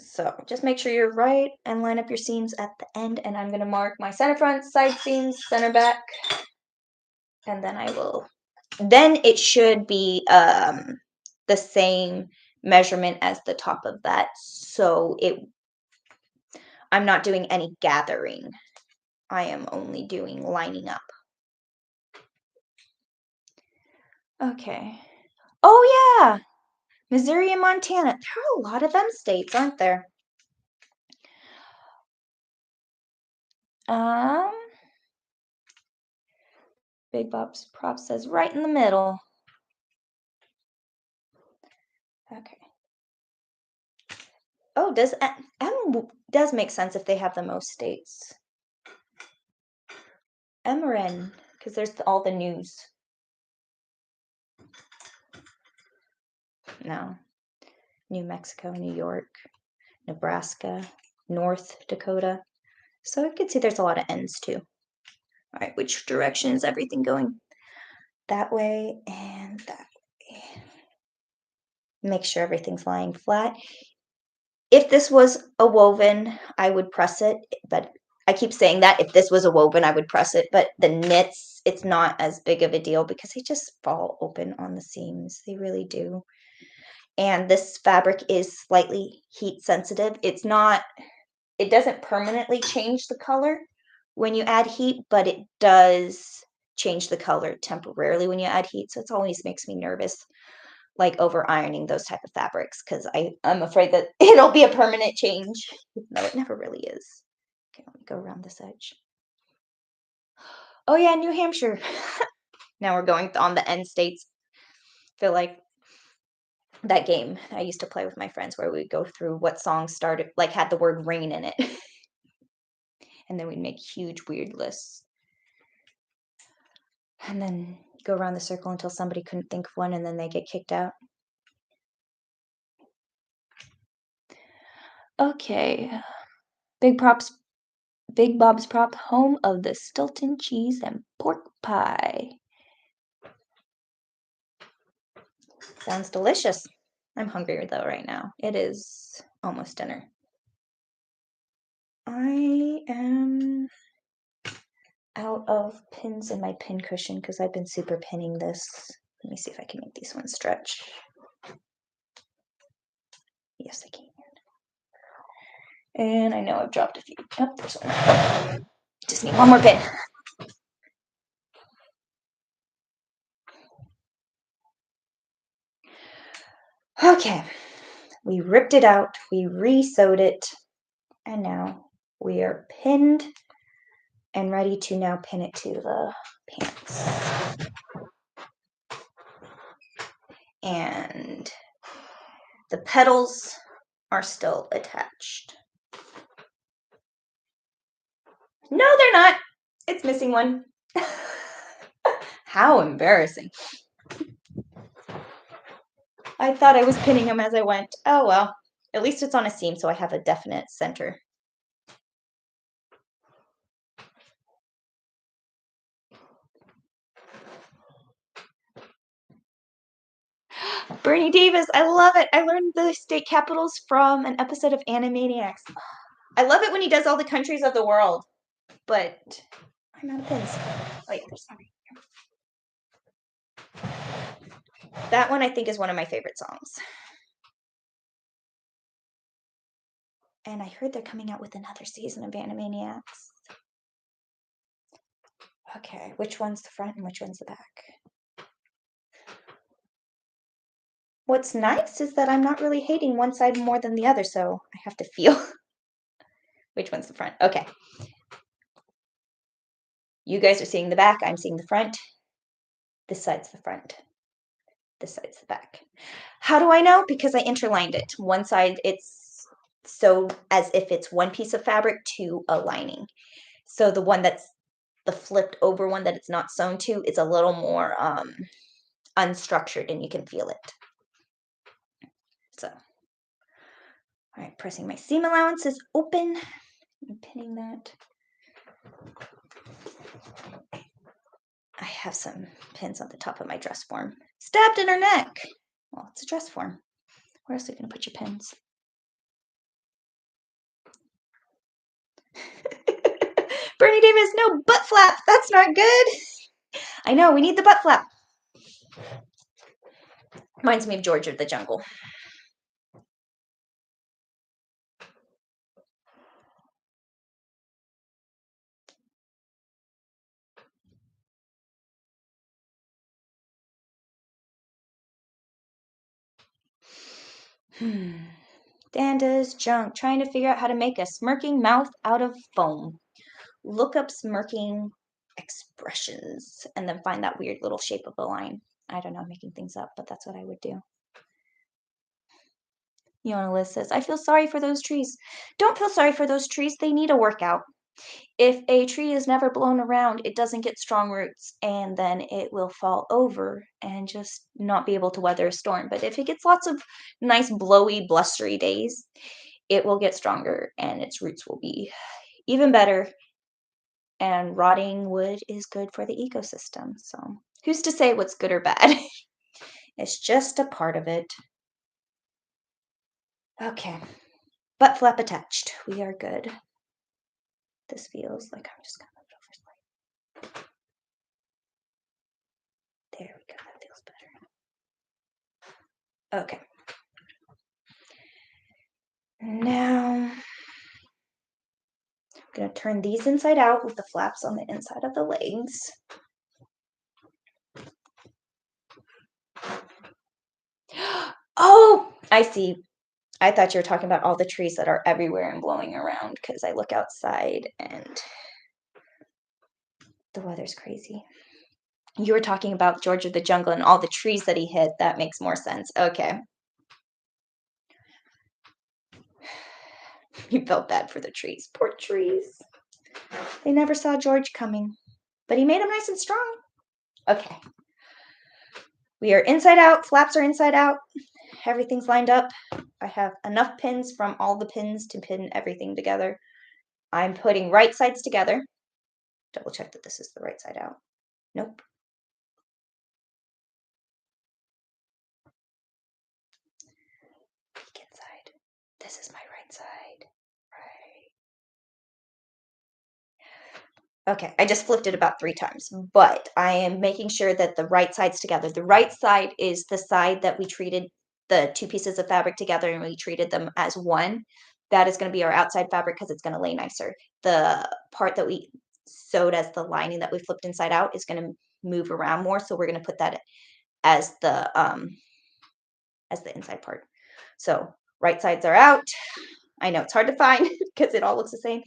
So just make sure you're right and line up your seams at the end, and I'm going to mark my center front, side seams, center back, and then then it should be the same measurement as the top of that, so I'm not doing any gathering. I am only doing lining up. Okay. Oh yeah, Missouri and Montana. There are a lot of them states, aren't there? Um, Big Bob's Prop says right in the middle. Okay. Oh, does M does make sense if they have the most states. M or N, because there's all the news. No. New Mexico, New York, Nebraska, North Dakota. So I could see there's a lot of N's too. All right, which direction is everything going? That way and that way. Make sure everything's lying flat. If this was a woven, I would press it, but I keep saying that if this was a woven, I would press it, but the knits, it's not as big of a deal because they just fall open on the seams. They really do. And this fabric is slightly heat sensitive. It doesn't permanently change the color when you add heat, but it does change the color temporarily when you add heat. So it always makes me nervous, like over ironing those type of fabrics, because I'm afraid that it'll be a permanent change, even though it never really is. Okay, let me go around this edge. Oh yeah, New Hampshire. Now we're going on the end states. Feel like that game I used to play with my friends where we'd go through what songs started, like had the word rain in it. And then we'd make huge weird lists. And then go around the circle until somebody couldn't think of one and then they get kicked out. Okay. Big Bob's Prop, home of the Stilton cheese and pork pie. Sounds delicious. I'm hungry though right now. It is almost dinner. I am out of pins in my pin cushion because I've been super pinning this. Let me see if I can make these ones stretch. Yes, I can. And I know I've dropped a few. Oh, there's one. Just need one more pin. Okay, we ripped it out, we re-sewed it, and now we are pinned and ready to now pin it to the pants. And the petals are still attached. No, they're not. It's missing one. How embarrassing. I thought I was pinning them as I went. Oh well, at least it's on a seam so I have a definite center. Bernie Davis, I love it. I learned the state capitals from an episode of Animaniacs. I love it when he does all the countries of the world, but I'm out of pins. Wait, there's some. That one I think is one of my favorite songs. And I heard they're coming out with another season of Animaniacs. Okay, which one's the front and which one's the back? What's nice is that I'm not really hating one side more than the other, so I have to feel which one's the front. Okay. You guys are seeing the back, I'm seeing the front. This side's the front. This side's the back. How do I know? Because I interlined it. One side, it's sewed as if it's one piece of fabric to a lining. So the one that's the flipped over one that it's not sewn to, it's a little more unstructured and you can feel it. So, all right, pressing my seam allowance is open. I'm pinning that. I have some pins on the top of my dress form. Stabbed in her neck. Well, it's a dress form. Where else are you going to put your pins? Bernie Davis, no butt flap. That's not good. I know, we need the butt flap. Reminds me of George of the Jungle. Danda's junk, trying to figure out how to make a smirking mouth out of foam. Look up smirking expressions and then find that weird little shape of the line. I don't know, I'm making things up, but that's what I would do. Yona Liz says, I feel sorry for those trees. Don't feel sorry for those trees. They need a workout. If a tree is never blown around, it doesn't get strong roots and then it will fall over and just not be able to weather a storm. But if it gets lots of nice, blowy, blustery days, it will get stronger and its roots will be even better. And rotting wood is good for the ecosystem. So who's to say what's good or bad? It's just a part of it. Okay. Butt flap attached. We are good. This feels like I'm just going to move it over slightly. There we go. That feels better. Okay. Now, I'm going to turn these inside out with the flaps on the inside of the legs. Oh, I see. I thought you were talking about all the trees that are everywhere and blowing around because I look outside and the weather's crazy. You were talking about George of the Jungle and all the trees that he hit. That makes more sense. Okay. You felt bad for the trees. Poor trees. They never saw George coming, but he made them nice and strong. Okay. We are inside out. Flaps are inside out. Everything's lined up. I have enough pins from all the pins to pin everything together. I'm putting right sides together. Double check that this is the right side out. Nope. Peek inside. This is my right side. Right. Okay, I just flipped it about 3 times, but I am making sure that the right side's together. The right side is the side that we treated the 2 pieces of fabric together and we treated them as one. That is going to be our outside fabric because it's going to lay nicer. The part that we sewed as the lining that we flipped inside out is going to move around more, so we're going to put that as the inside part. So right sides are out. I know it's hard to find because it all looks the same.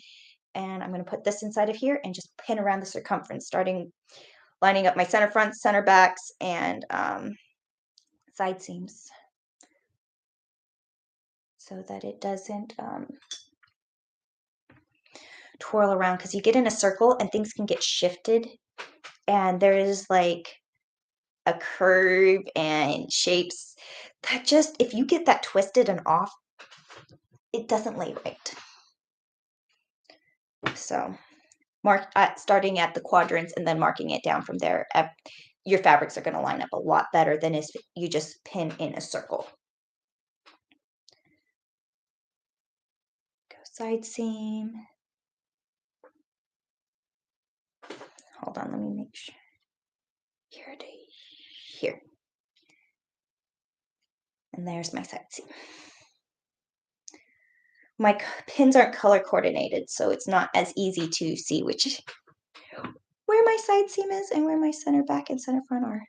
And I'm going to put this inside of here and just pin around the circumference, starting lining up my center fronts, center backs, and side seams so that it doesn't twirl around, because you get in a circle and things can get shifted and there is like a curve and shapes that just, if you get that twisted and off, it doesn't lay right. So starting at the quadrants and then marking it down from there, your fabrics are going to line up a lot better than if you just pin in a circle. Go side seam. Hold on, let me make sure. Here it is. Here. And there's my side seam. My pins aren't color coordinated, so it's not as easy to see where my side seam is and where my center back and center front are.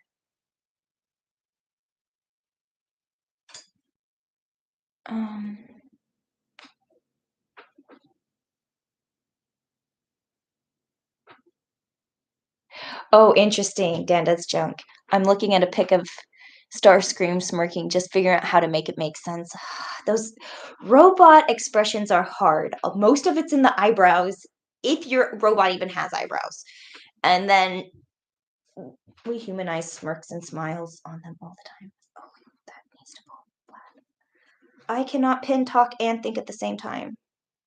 Oh, interesting. Danda's junk. I'm looking at a pic of Starscream smirking, just figuring out how to make it make sense. Those robot expressions are hard. Most of it's in the eyebrows, if your robot even has eyebrows. And then we humanize smirks and smiles on them all the time. Oh, that needs to fall flat. I cannot pin, talk, and think at the same time.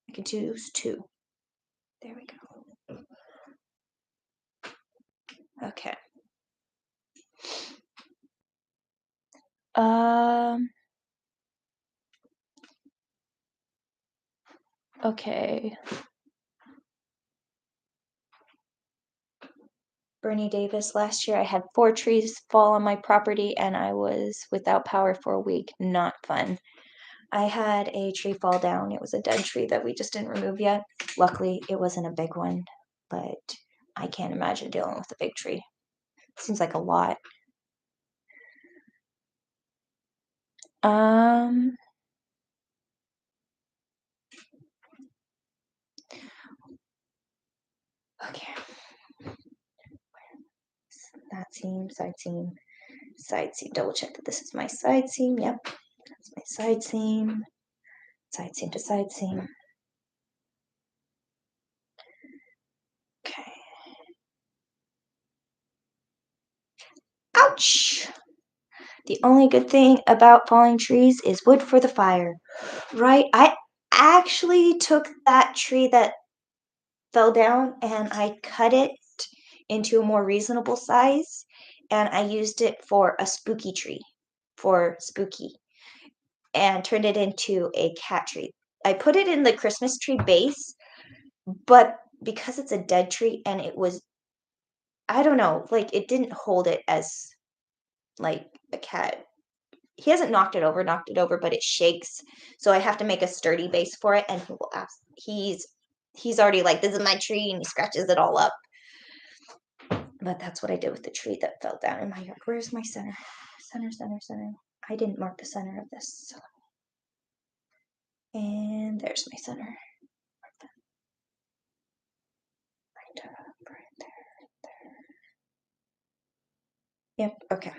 I can choose 2. There we go. Okay. Okay. Bernie Davis, last year I had 4 trees fall on my property and I was without power for a week. Not fun. I had a tree fall down. It was a dead tree that we just didn't remove yet. Luckily, it wasn't a big one, but I can't imagine dealing with a big tree. Seems like a lot. Um, okay. That seam, side seam, side seam. Double check that this is my side seam. Yep, that's my side seam. Side seam to side seam. Okay. Ouch! The only good thing about falling trees is wood for the fire, right? I actually took that tree that fell down and I cut it into a more reasonable size and I used it for a spooky tree, for spooky, and turned it into a cat tree. I put it in the Christmas tree base, but because it's a dead tree and it was, I don't know, like it didn't hold it as like a cat. He hasn't knocked it over, but it shakes. So I have to make a sturdy base for it and he will ask, he's already like, this is my tree, and he scratches it all up. But that's what I did with the tree that fell down in my yard. Where's my center? Center, center, center. I didn't mark the center of this. And there's my center. Right up, right there, there. Yep, okay.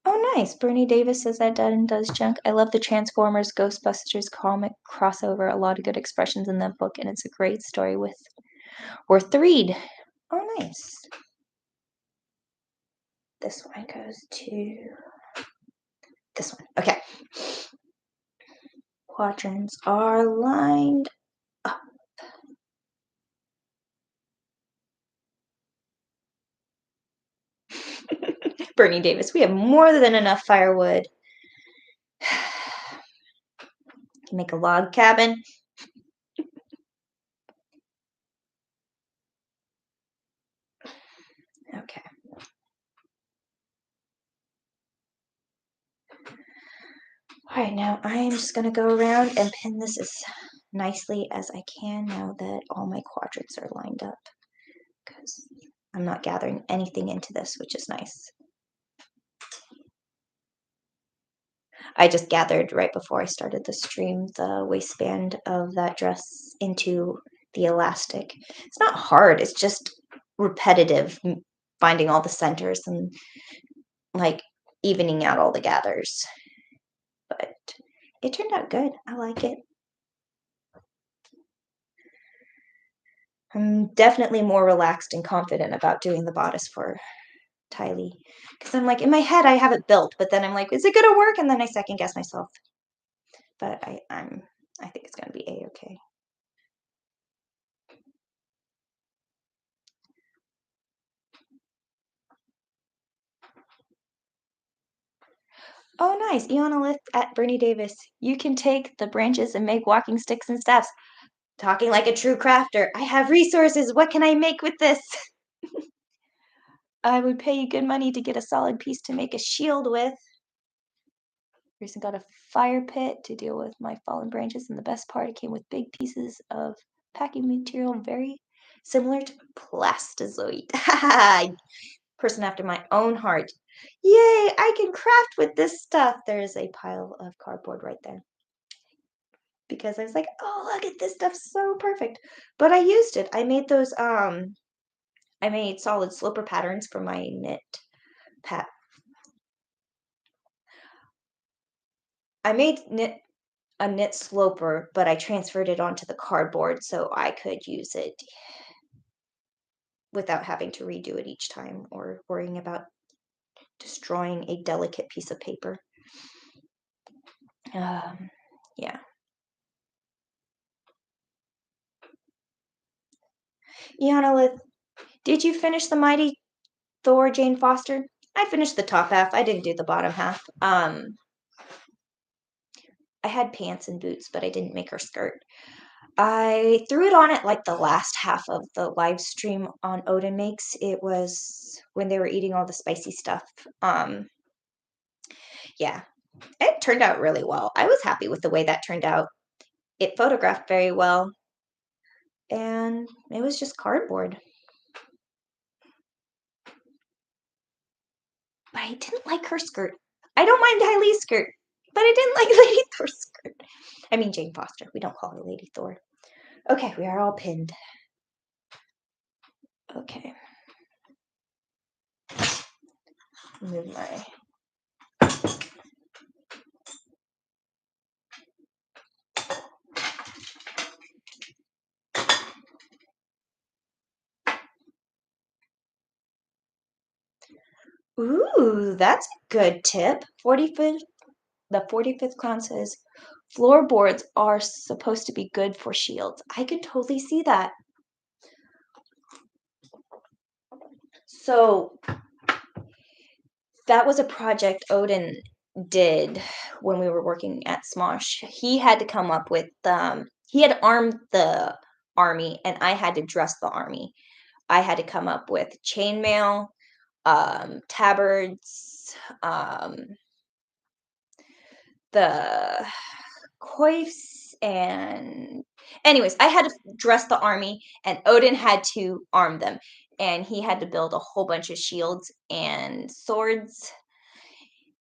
Oh, nice. Bernie Davis says that Dead and Does Junk. I love the Transformers Ghostbusters comic crossover. A lot of good expressions in that book, and it's a great story worth the read. Oh, nice. This one goes to this one. Okay. Quadrants are lined up. Bernie Davis, we have more than enough firewood. Make a log cabin. Okay. All right, now I'm just going to go around and pin this as nicely as I can now that all my quadrants are lined up, because I'm not gathering anything into this, which is nice. I just gathered right before I started the stream the waistband of that dress into the elastic. It's not hard, it's just repetitive, finding all the centers and like evening out all the gathers. But it turned out good. I like it. I'm definitely more relaxed and confident about doing the bodice for Tylee, because I'm like, in my head I have it built, but then I'm like, is it gonna work? And then I second guess myself. But I think it's gonna be a-okay. Oh, nice. Ionolith at Bernie Davis. You can take the branches and make walking sticks and staffs. Talking like a true crafter. I have resources. What can I make with this? I would pay you good money to get a solid piece to make a shield with. Recently got a fire pit to deal with my fallen branches, and the best part, it came with big pieces of packing material very similar to plastizoid. Person after my own heart. Yay, I can craft with this stuff. There's a pile of cardboard right there. Because I was like, oh, look at this stuff, so perfect. But I used it. I made those, I made solid sloper patterns for my knit pat. I made a knit sloper, but I transferred it onto the cardboard so I could use it without having to redo it each time or worrying about destroying a delicate piece of paper. Yeah. Yanalith, did you finish the Mighty Thor Jane Foster? I finished the top half. I didn't do the bottom half. I had pants and boots, but I didn't make her skirt. I threw it on at like the last half of the live stream on Odin Makes. It was when they were eating all the spicy stuff. Yeah, it turned out really well. I was happy with the way that turned out. It photographed very well, and it was just cardboard. But I didn't like her skirt. I don't mind Hylee's skirt, but I didn't like Lady Thor's skirt. I mean Jane Foster. We don't call her Lady Thor. Okay, we are all pinned. Okay. Move my... Ooh, that's a good tip. 45th, the 45th clown says, floorboards are supposed to be good for shields. I could totally see that. So that was a project Odin did when we were working at Smosh. He had to come up with, he had armed the army, and I had to dress the army. I had to come up with chainmail, tabards, the coifs, and anyways, I had to dress the army, and Odin had to arm them, and he had to build a whole bunch of shields and swords.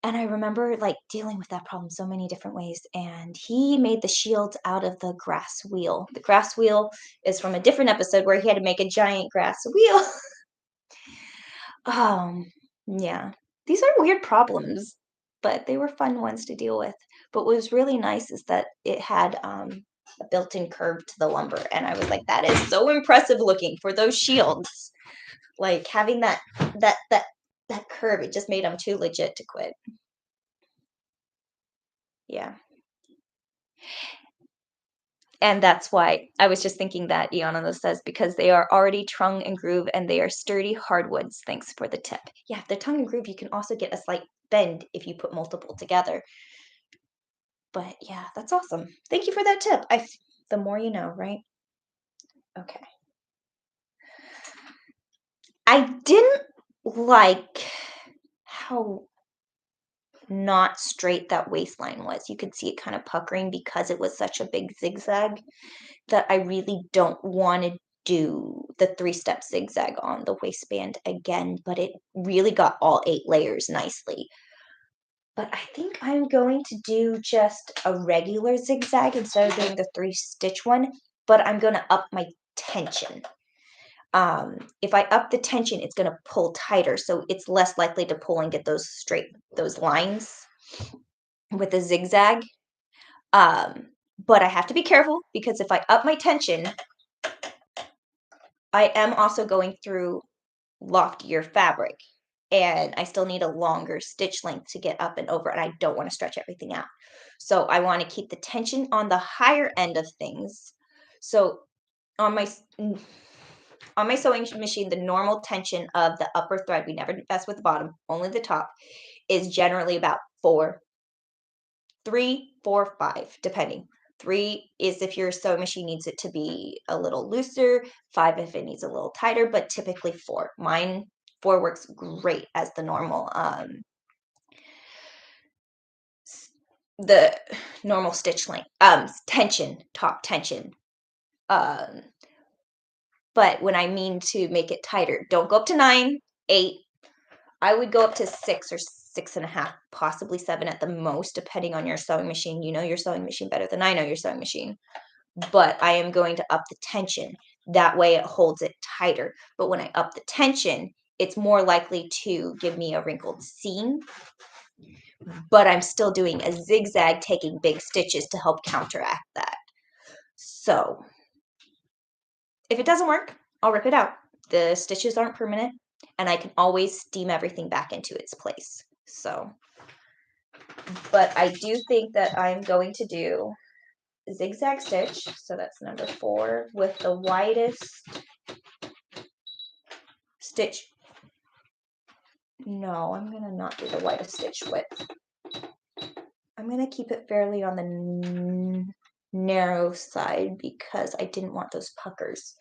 And I remember like dealing with that problem so many different ways. And he made the shields out of the grass wheel. The grass wheel is from a different episode where he had to make a giant grass wheel. Yeah. These are weird problems, but they were fun ones to deal with. But what was really nice is that it had a built-in curve to the lumber, and I was like, that is so impressive looking for those shields. Like having that curve, it just made them too legit to quit. Yeah. And that's why I was just thinking that Iana says, because they are already tongue and groove and they are sturdy hardwoods. Thanks for the tip. Yeah, the tongue and groove, you can also get a slight bend if you put multiple together. But yeah, that's awesome. Thank you for that tip. The more you know, right? Okay. I didn't like how not straight that waistline was. You could see it kind of puckering because it was such a big zigzag that I really don't want to do the 3-step zigzag on the waistband again, but it really got all 8 layers nicely. But I think I'm going to do just a regular zigzag instead of doing the 3-stitch one, but I'm going to up my tension. If I up the tension, it's going to pull tighter, so it's less likely to pull and get those lines with a zigzag. But I have to be careful because if I up my tension, I am also going through loftier fabric, and I still need a longer stitch length to get up and over, and I don't want to stretch everything out. So I want to keep the tension on the higher end of things. So on my sewing machine, the normal tension of the upper thread, we never mess with the bottom, only the top, is generally about 4, 3, 4, 5, depending. 3 is if your sewing machine needs it to be a little looser, 5 if it needs a little tighter, but typically 4. Mine 4 works great as the normal stitch length, tension, top tension. But when I mean to make it tighter, don't go up to 9, 8. I would go up to 6 or 6.5, possibly 7 at the most, depending on your sewing machine. You know your sewing machine better than I know your sewing machine. But I am going to up the tension. That way it holds it tighter. But when I up the tension, it's more likely to give me a wrinkled seam. But I'm still doing a zigzag, taking big stitches to help counteract that. So if it doesn't work, I'll rip it out. The stitches aren't permanent, and I can always steam everything back into its place. So, but I do think that I'm going to do zigzag stitch. So that's number 4 with the widest stitch No, I'm gonna not do the widest stitch width. I'm gonna keep it fairly on the narrow side because I didn't want those puckers.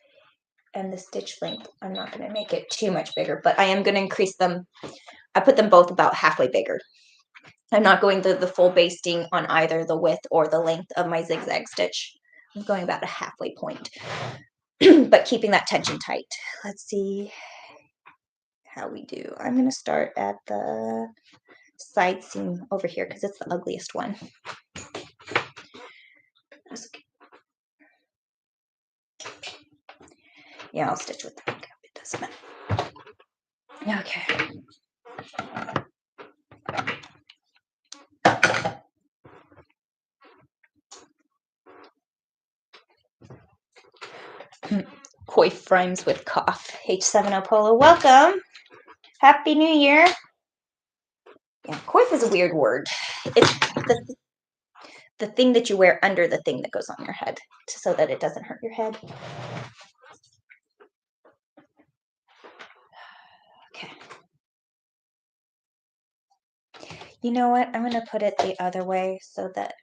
And the stitch length, I'm not gonna make it too much bigger, but I am gonna increase them. I put them both about halfway bigger. I'm not going the full basting on either the width or the length of my zigzag stitch. I'm going about a halfway point, but keeping that tension tight. Let's see how we do. I'm gonna start at the side seam over here because it's the ugliest one. Yeah, I'll stitch with the pink. It doesn't matter. Okay. Coif rhymes with cough. H70 Polo, welcome. Happy New Year. Yeah, coif is a weird word. It's the thing that you wear under the thing that goes on your head so that it doesn't hurt your head. Okay. You know what? I'm going to put it the other way so that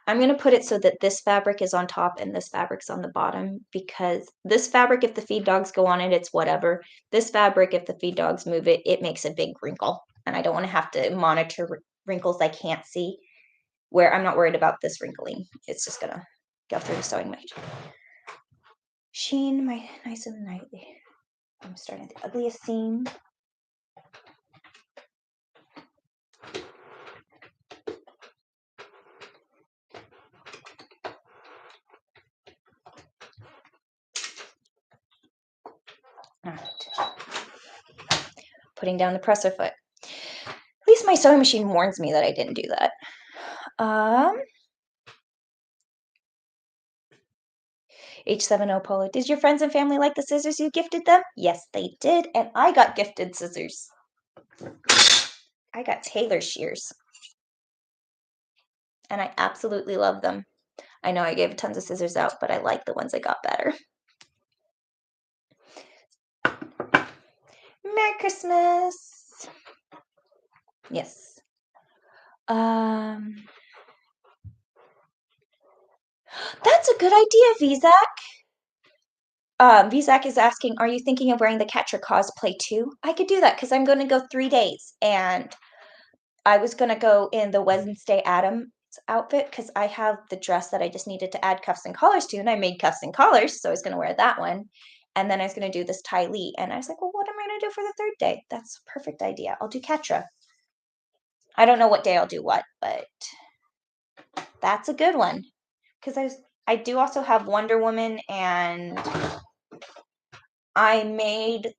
I'm going to put it so that this fabric is on top and this fabric's on the bottom, because this fabric, if the feed dogs go on it, it's whatever. This fabric, if the feed dogs move it, it makes a big wrinkle. And I don't want to have to monitor wrinkles I can't see, where I'm not worried about this wrinkling. It's just going to go through the sewing machine nice and lightly. I'm starting at the ugliest seam. All right. Putting down the presser foot. At least my sewing machine warns me that I didn't do that. H70 Polo, did your friends and family like the scissors you gifted them? Yes, they did, and I got gifted scissors. I got tailor shears, and I absolutely love them. I know I gave tons of scissors out, but I like the ones I got better. Merry Christmas. Yes. That's a good idea, Vizak. Vizak is asking, are you thinking of wearing the Catra cosplay too? I could do that because I'm going to go 3 days, and I was going to go in the Wednesday Addams outfit because I have the dress that I just needed to add cuffs and collars to, and I made cuffs and collars, so I was going to wear that one. And then I was going to do this Ty Lee, and I was like, well, what am I going to do for the 3rd day? That's a perfect idea. I'll do Catra. I don't know what day I'll do what, but that's a good one because I do also have Wonder Woman, and I made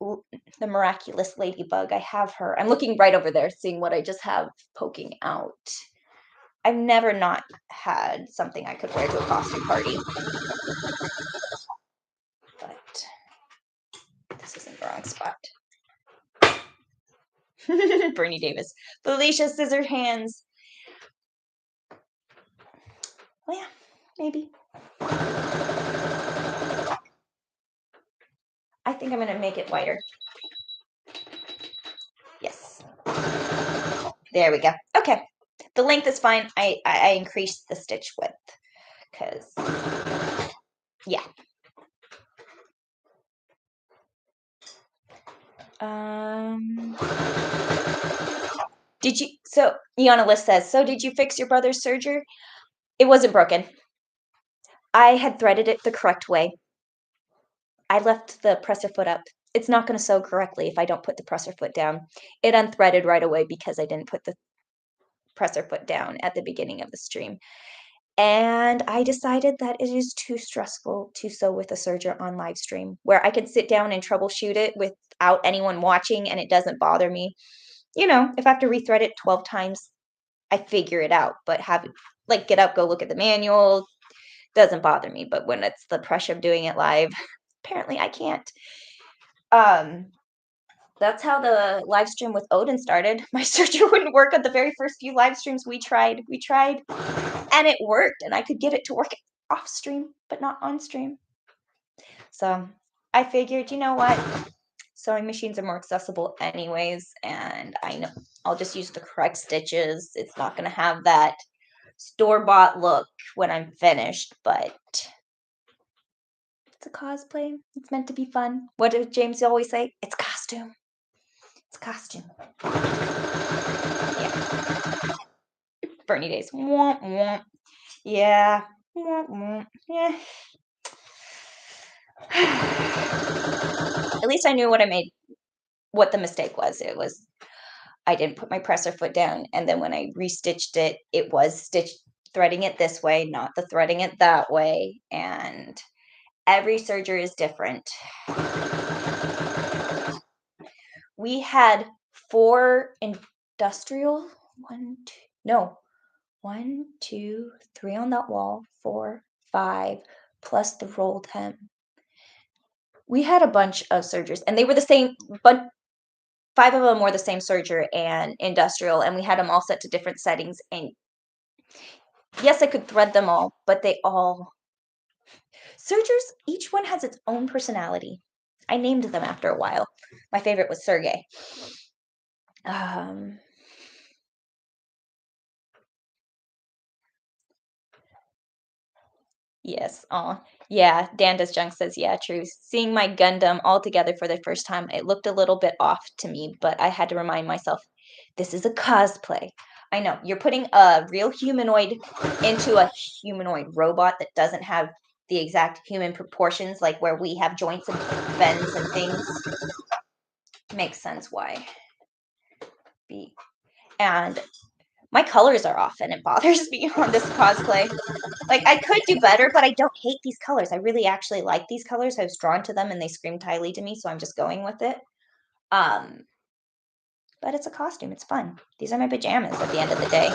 the Miraculous Ladybug. I have her. I'm looking right over there, seeing what I just have poking out. I've never not had something I could wear to a costume party. But this is in the wrong spot. Bernie Davis. Felicia Scissor Hands. Well, yeah, maybe. I think I'm going to make it wider. Yes. There we go. Okay. The length is fine. I increased the stitch width because, yeah. Did you, so Iana List says, so did you fix your brother's serger? It wasn't broken. I had threaded it the correct way. I left the presser foot up. It's not going to sew correctly if I don't put the presser foot down. It unthreaded right away because I didn't put the presser foot down at the beginning of the stream. And I decided that it is too stressful to sew with a serger on live stream, where I could sit down and troubleshoot it without anyone watching and it doesn't bother me. You know, if I have to rethread it 12 times, I figure it out. But get up, go look at the manual, doesn't bother me. But when it's the pressure of doing it live, apparently I can't. That's how the live stream with Odin started. My serger wouldn't work on the very first few live streams we tried, and it worked, and I could get it to work off stream, but not on stream. So I figured, you know what? sewing machines are more accessible anyways, and I know I'll just use the correct stitches. It's not gonna have that store-bought look when I'm finished, but it's a cosplay. It's meant to be fun. What did James always say? It's costume. It's costume. Yeah. Bernie days. Womp womp. Yeah. Womp womp. Yeah. At least I knew what I made, what the mistake was. It was I didn't put my presser foot down, and then when I restitched it, it was stitched threading it this way, not the threading it that way, and every serger is different. We had 4 industrial, 1, 2, no, 1, 2, 3 on that wall, 4, 5, plus the rolled hem. We had a bunch of sergers, and they were the same, but 5 of them were the same serger and industrial, and we had them all set to different settings. And yes, I could thread them all, but they all sergers, each one has its own personality. I named them after a while. My favorite was Sergey. Um, yes. Aw. Yeah. Danda's Junk says, yeah, true. Seeing my Gundam all together for the first time, it looked a little bit off to me, but I had to remind myself, this is a cosplay. I know, you're putting a real humanoid into a humanoid robot that doesn't have the exact human proportions, like where we have joints and bends and things. Makes sense why. And my colors are off, and it bothers me on this cosplay. Like, I could do better, but I don't hate these colors. I really actually like these colors. I was drawn to them, and they screamed Ty to me, so I'm just going with it. Um, but it's a costume. It's fun. These are my pajamas at the end of the day.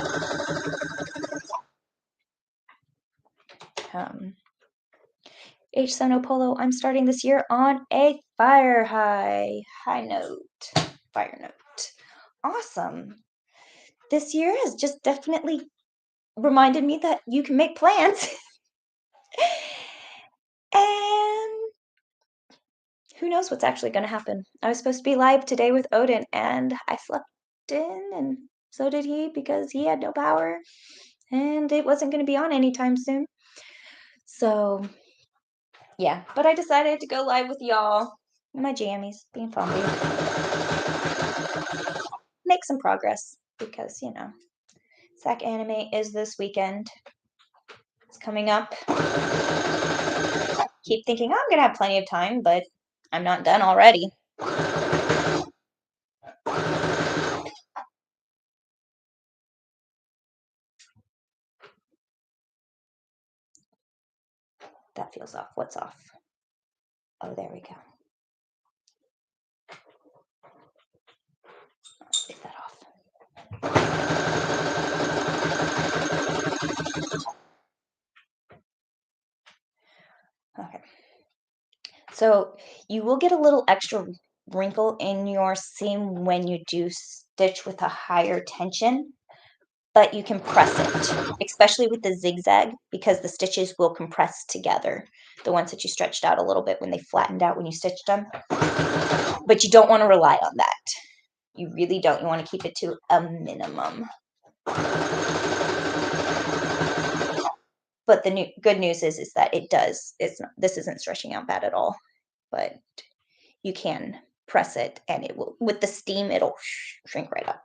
H7O Polo, I'm starting this year on a high note. Fire note. Awesome. This year has just definitely reminded me that you can make plans. And who knows what's actually going to happen. I was supposed to be live today with Odin, and I slept in, and so did he because he had no power, and it wasn't going to be on anytime soon. So, yeah, but I decided to go live with y'all. My jammies, being fun, make some progress because, SAC Anime is this weekend. It's coming up. Keep thinking, oh, I'm going to have plenty of time, but I'm not done already. That feels off. What's off? Oh, there we go. Let's take that off. Okay. So you will get a little extra wrinkle in your seam when you do stitch with a higher tension, but you can press it, especially with the zigzag, because the stitches will compress together. The ones that you stretched out a little bit when they flattened out when you stitched them. But you don't want to rely on that. You really don't. You want to keep it to a minimum. But the good news is that it does. This isn't stretching out bad at all. But you can press it, and it will. With the steam, it'll shrink right up.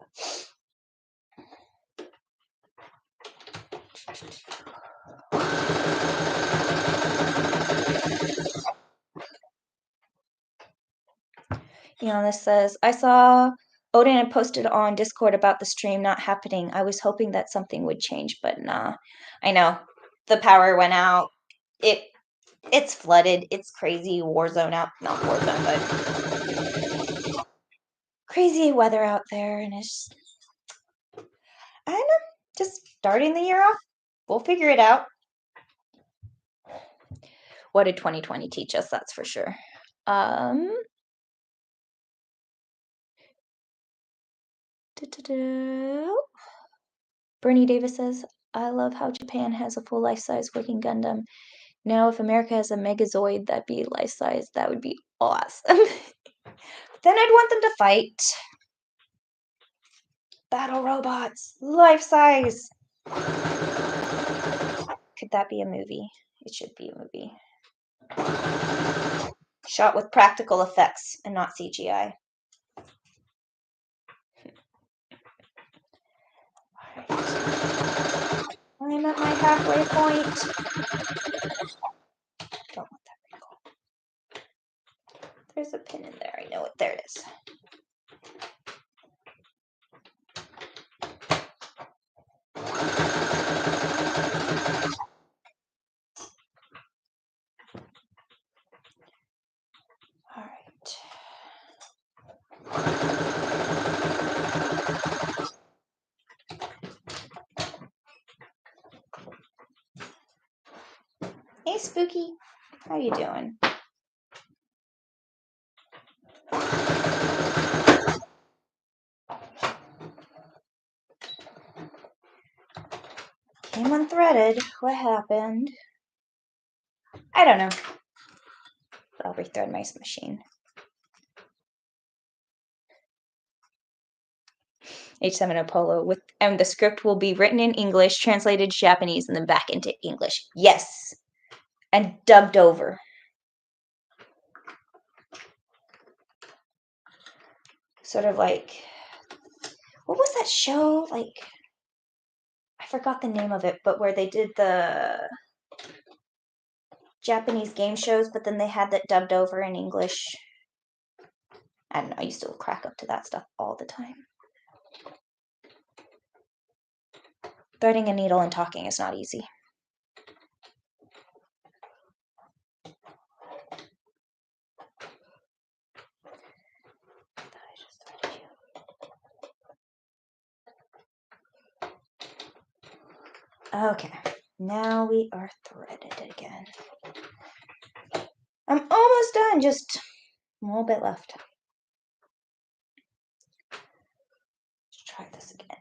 This says, I saw Odin had posted on Discord about the stream not happening. I was hoping that something would change, but nah. I know. The power went out. It's flooded. It's crazy Warzone out. Not Warzone, but crazy weather out there, and it's I don't know, just starting the year off. We'll figure it out. What did 2020 teach us? That's for sure. Bernie Davis says, I love how Japan has a full life-size working Gundam. Now, if America has a Megazoid that'd be life-size, that would be awesome. Then I'd want them to fight. Battle robots, life size. Could that be a movie? It should be a movie. Shot with practical effects and not CGI. I'm at my halfway point. Don't want that wrinkle. There's a pin in there. I know it. There it is. All right. Hey, Spooky. How you doing? Came unthreaded. What happened? I don't know. But I'll rethread my machine. H7 Apollo with, and the script will be written in English, translated to Japanese, and then back into English. Yes. And dubbed over. Sort of like, what was that show? Like, I forgot the name of it, but where they did the Japanese game shows, but then they had that dubbed over in English. I don't know, I used to crack up to that stuff all the time. Threading a needle and talking is not easy. Okay, now we are threaded again. I'm almost done, just a little bit left. Let's try this again.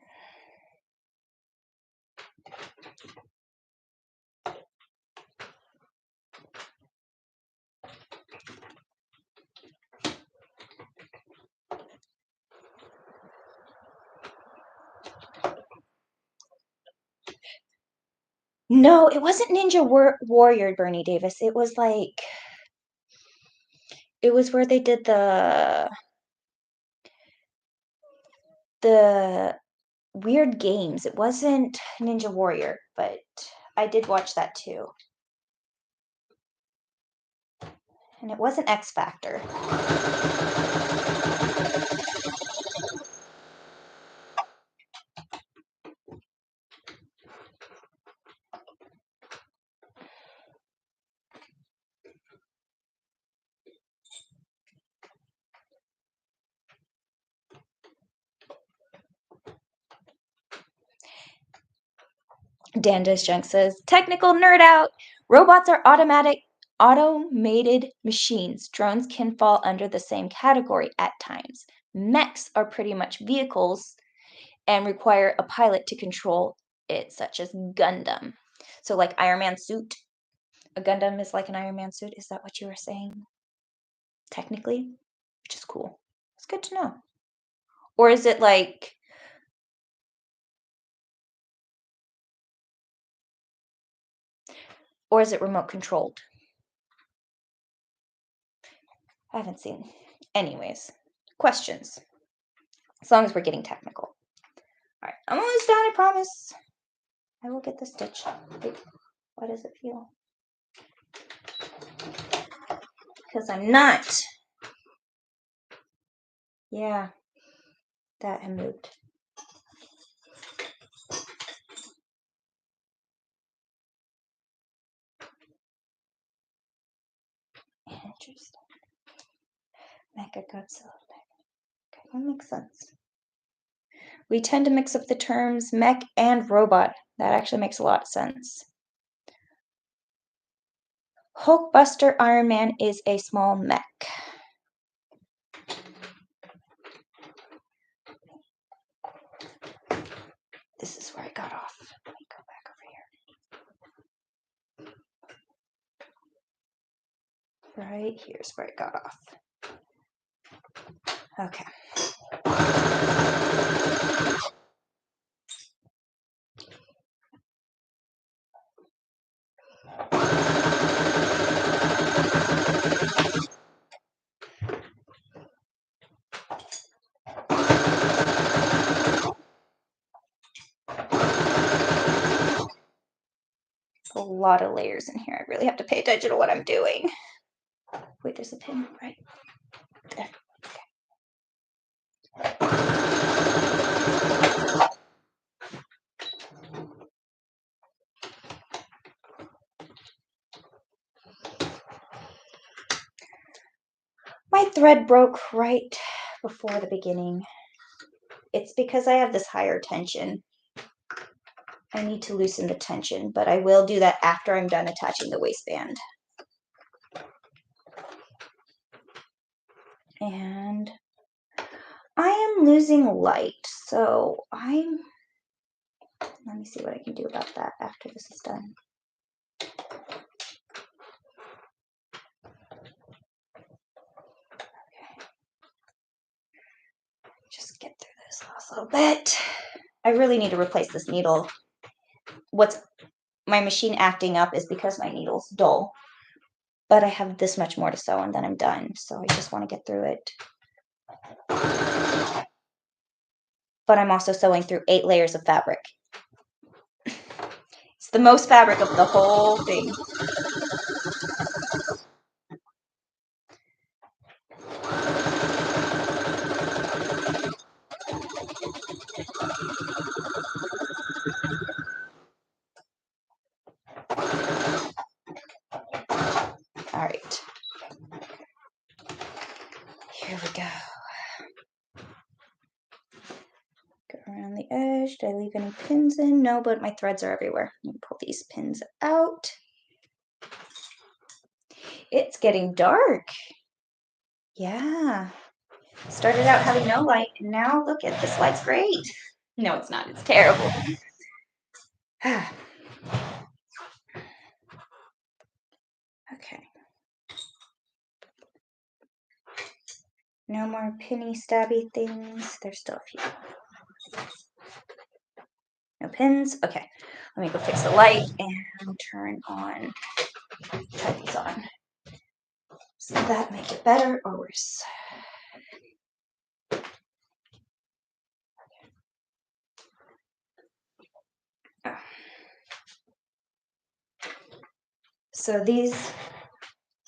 No, it wasn't Ninja Warrior, Bernie Davis. It was like, it was where they did the weird games. It wasn't Ninja Warrior, but I did watch that too. And it wasn't X Factor. Danda's Junk says, technical nerd out. Robots are automated machines. Drones can fall under the same category at times. Mechs are pretty much vehicles and require a pilot to control it, such as Gundam. So like Iron Man suit. A Gundam is like an Iron Man suit. Is that what you were saying? Technically, which is cool. It's good to know. Or is it like, or is it remote controlled? I haven't seen. Anyways, questions. As long as we're getting technical. All right, I'm almost done, I promise. I will get the stitch. Wait, why does it feel? Because I'm not. Yeah, that had moved. Interesting. Mecha Godzilla. Okay, that makes sense. We tend to mix up the terms mech and robot. That actually makes a lot of sense. Hulkbuster Iron Man is a small mech. This is where I got off. Let me go back over here. Right here's where I got off. Okay. A lot of layers in here. I really have to pay attention to what I'm doing. Wait, there's a pin right there. My thread broke right before the beginning. It's because I have this higher tension. I need to loosen the tension, but I will do that after I'm done attaching the waistband. And I am losing light, so let me see what I can do about that after this is done. Okay. Just get through this last little bit. I really need to replace this needle. What's my machine acting up is because my needle's dull, but I have this much more to sew and then I'm done. So I just want to get through it. But I'm also sewing through 8 layers of fabric. It's the most fabric of the whole thing. All right. Here we go. Go around the edge. Did I leave any pins in? No, but my threads are everywhere. Let me pull these pins out. It's getting dark. Yeah. Started out having no light, and now look at this light's great. No, it's not. It's terrible. Okay. No more pinny stabby things. There's still a few. No pins. Okay. Let me go fix the light and turn these on. Does that make it better or worse? Oh. So these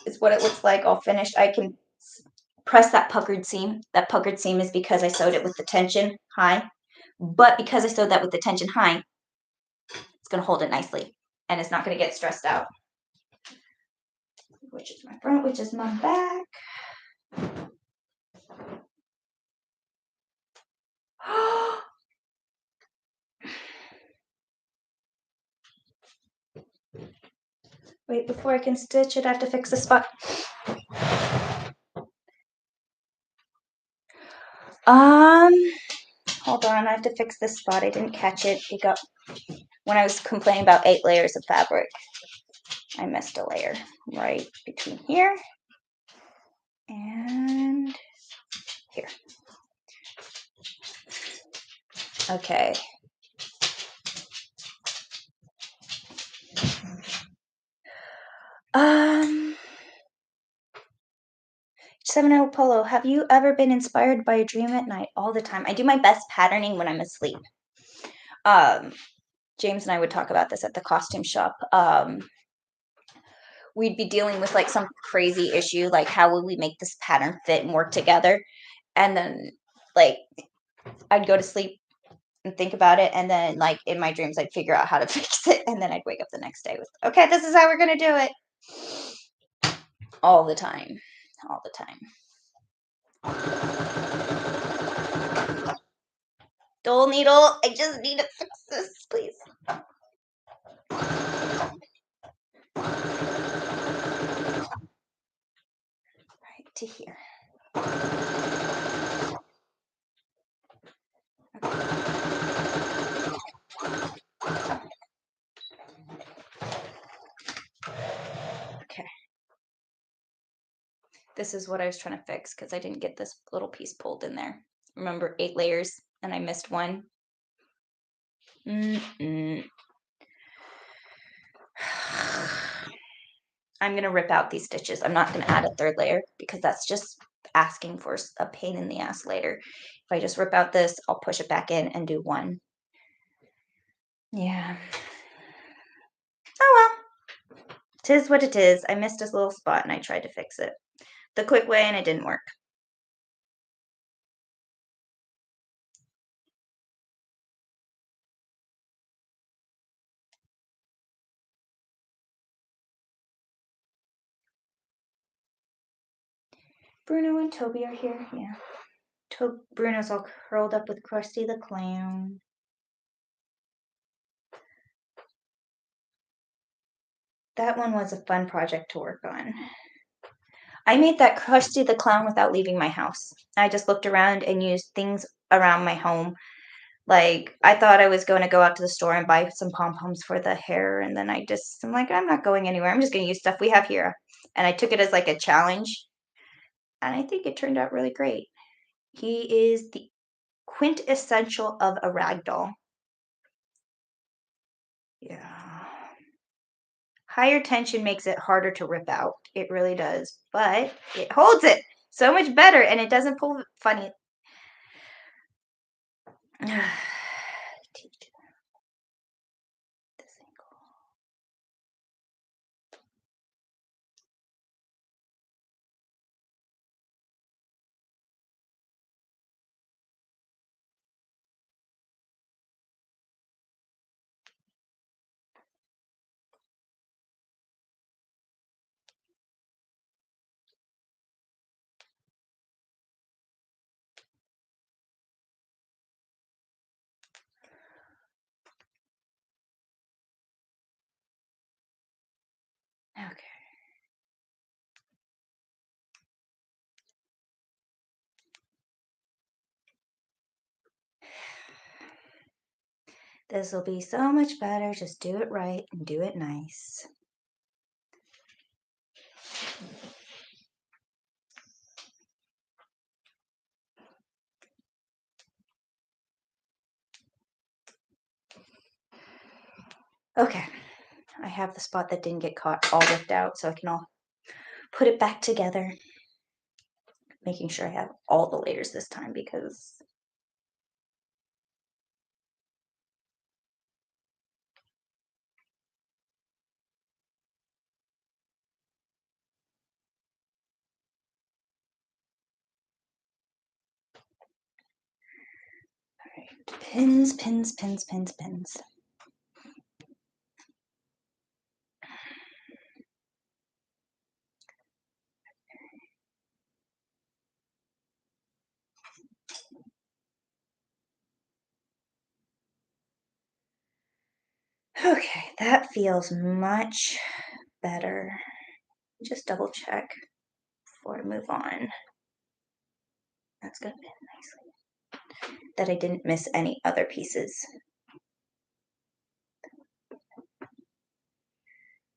is what it looks like all finished. I can press that puckered seam. That puckered seam is because I sewed it with the tension high. But because I sewed that with the tension high, it's going to hold it nicely. And it's not going to get stressed out. Which is my front, which is my back. Wait, before I can stitch it, I have to fix the spot. Hold on, I have to fix this spot. I didn't catch it. It got, when I was complaining about 8 layers of fabric, I missed a layer right between here and here. Okay. 70 Polo, have you ever been inspired by a dream at night? All the time. I do my best patterning when I'm asleep. James and I would talk about this at the costume shop. We'd be dealing with like some crazy issue, like how would we make this pattern fit and work together? And then like I'd go to sleep and think about it, and then like in my dreams I'd figure out how to fix it, and then I'd wake up the next day with, okay, this is how we're gonna do it. All the time. All the time. Dull needle, I just need to fix this, please. Right to here. Okay. This is what I was trying to fix because I didn't get this little piece pulled in there. Remember 8 layers and I missed one? Mm-mm. I'm gonna rip out these stitches. I'm not gonna add a third layer because that's just asking for a pain in the ass later. If I just rip out this, I'll push it back in and do one. Yeah. Oh well. 'Tis what it is. I missed this little spot and I tried to fix it the quick way and it didn't work. Bruno and Toby are here. Yeah. Bruno's all curled up with Krusty the Clown. That one was a fun project to work on. I made that Krusty the Clown without leaving my house. I just looked around and used things around my home. Like, I thought I was going to go out to the store and buy some pom-poms for the hair, and then I'm like, I'm not going anywhere. I'm just going to use stuff we have here. And I took it as like a challenge, and I think it turned out really great. He is the quintessential of a rag doll. Yeah. Higher tension makes it harder to rip out. It really does. But it holds it so much better and it doesn't pull funny. This angle. Okay. This will be so much better. Just do it right and do it nice. Okay. I have the spot that didn't get caught all ripped out, so I can all put it back together. Making sure I have all the layers this time because pins, pins, pins, pins, pins. Okay, that feels much better. Just double check before I move on. That's gonna fit nicely. That I didn't miss any other pieces.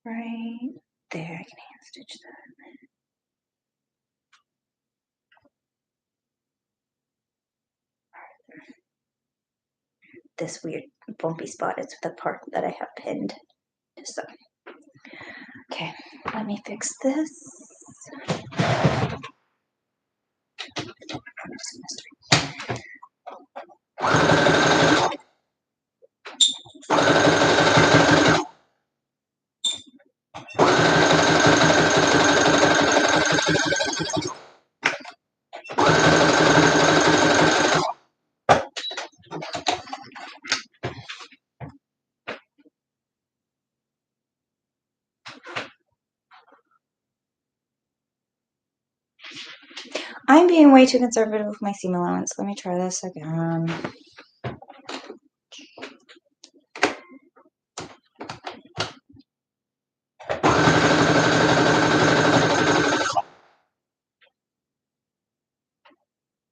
Right there, I can hand stitch that. This weird bumpy spot is the part that I have pinned. Just so. Okay, let me fix this. I'm being way too conservative with my seam allowance. Let me try this again.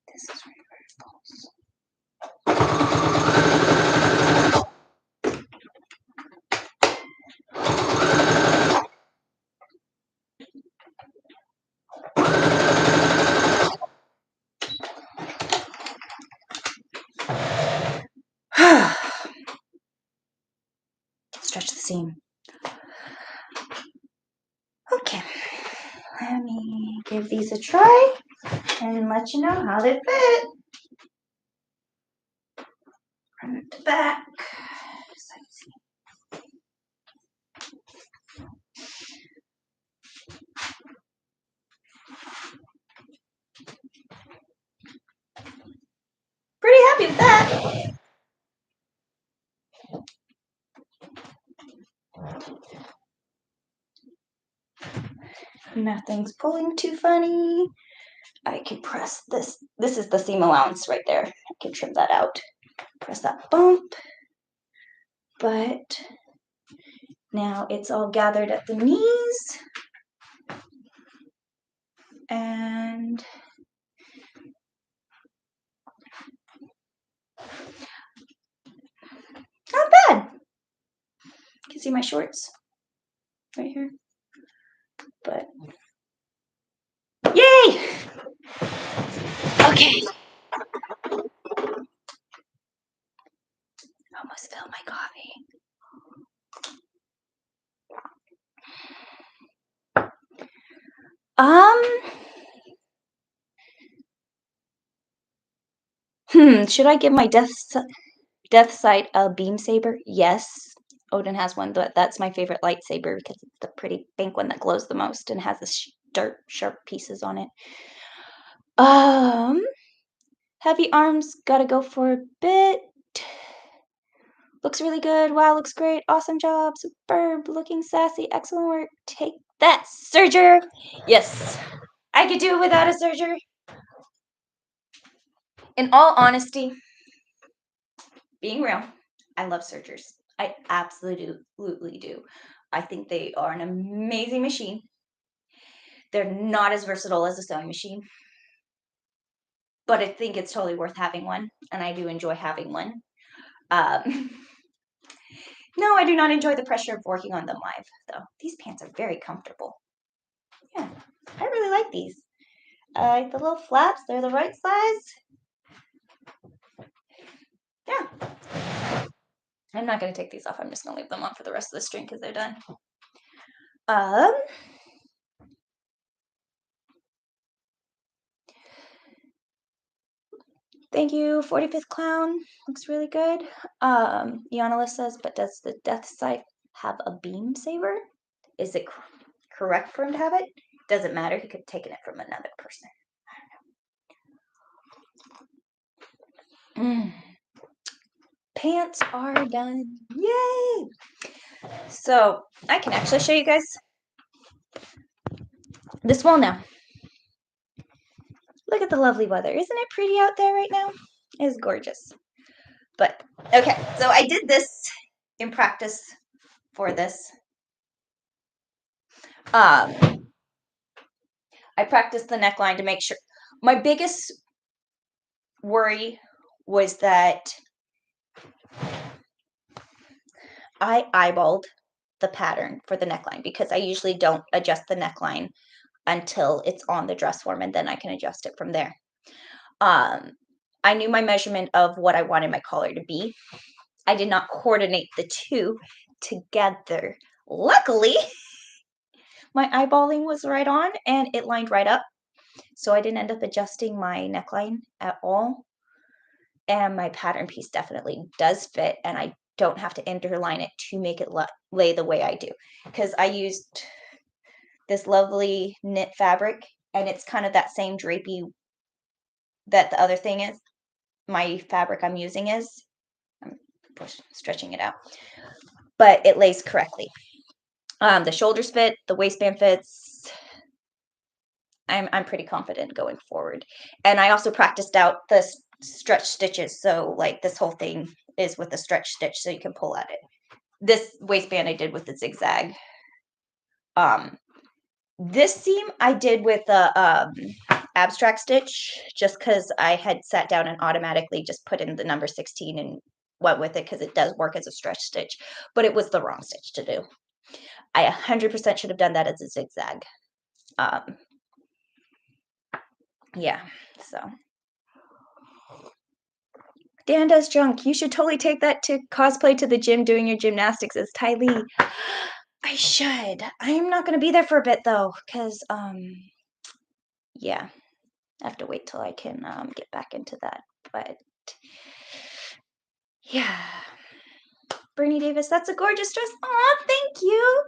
This is right where it falls. stretch the seam. Okay, let me give these a try and let you know how they fit. Front to back. Pretty happy with that. Nothing's pulling too funny. I can press this. This is the seam allowance right there. I can trim that out. Press that bump. But now it's all gathered at the knees. And not bad. You can see my shorts right here. But yay! Okay. Almost spilled my coffee. Should I give my death sight a beam saber? Yes. Odin has one, but that's my favorite lightsaber because it's the pretty pink one that glows the most and has the sharp pieces on it. Heavy arms, gotta go for a bit. Looks really good. Wow, looks great. Awesome job. Superb. Looking sassy. Excellent work. Take that, Serger. Yes, I could do it without a Serger. In all honesty, being real, I love Sergers. I absolutely do. I think they are an amazing machine. They're not as versatile as a sewing machine, but I think it's totally worth having one, and I do enjoy having one. No, I do not enjoy the pressure of working on them live, though. These pants are very comfortable. Yeah, I really like these. I like the little flaps. They're the right size. Yeah. I'm not going to take these off. I'm just going to leave them on for the rest of the string because they're done. Thank you, 45th Clown. Looks really good. Ianala says, but does the death sight have a beam saber? Is it correct for him to have it? Doesn't matter. He could have taken it from another person. I don't know. Pants are done. Yay! So I can actually show you guys this wall now. Look at the lovely weather. Isn't it pretty out there right now? It is gorgeous. But okay, so I did this in practice for this. I practiced the neckline to make sure. My biggest worry was that I eyeballed the pattern for the neckline because I usually don't adjust the neckline until it's on the dress form, and then I can adjust it from there. I knew my measurement of what I wanted my collar to be. I did not coordinate the two together. Luckily, my eyeballing was right on and it lined right up. So I didn't end up adjusting my neckline at all. And my pattern piece definitely does fit, and I don't have to interline it to make it lay the way I do. Because I used this lovely knit fabric, and it's kind of that same drapey that the other thing is. My fabric I'm using is. I'm stretching it out. But it lays correctly. The shoulders fit, the waistband fits. I'm pretty confident going forward. And I also practiced out the stretch stitches. So like this whole thing is with a stretch stitch so you can pull at it. This waistband I did with the zigzag. This seam I did with a abstract stitch just because I had sat down and automatically just put in the number 16 and went with it because it does work as a stretch stitch, but it was the wrong stitch to do. I 100% should have done that as a zigzag. Yeah, so Dan does junk. You should totally take that to cosplay to the gym doing your gymnastics as Ty Lee. I should. I'm not going to be there for a bit though, because, yeah, I have to wait till I can get back into that. But, yeah. Bernie Davis, that's a gorgeous dress. Aw, thank you.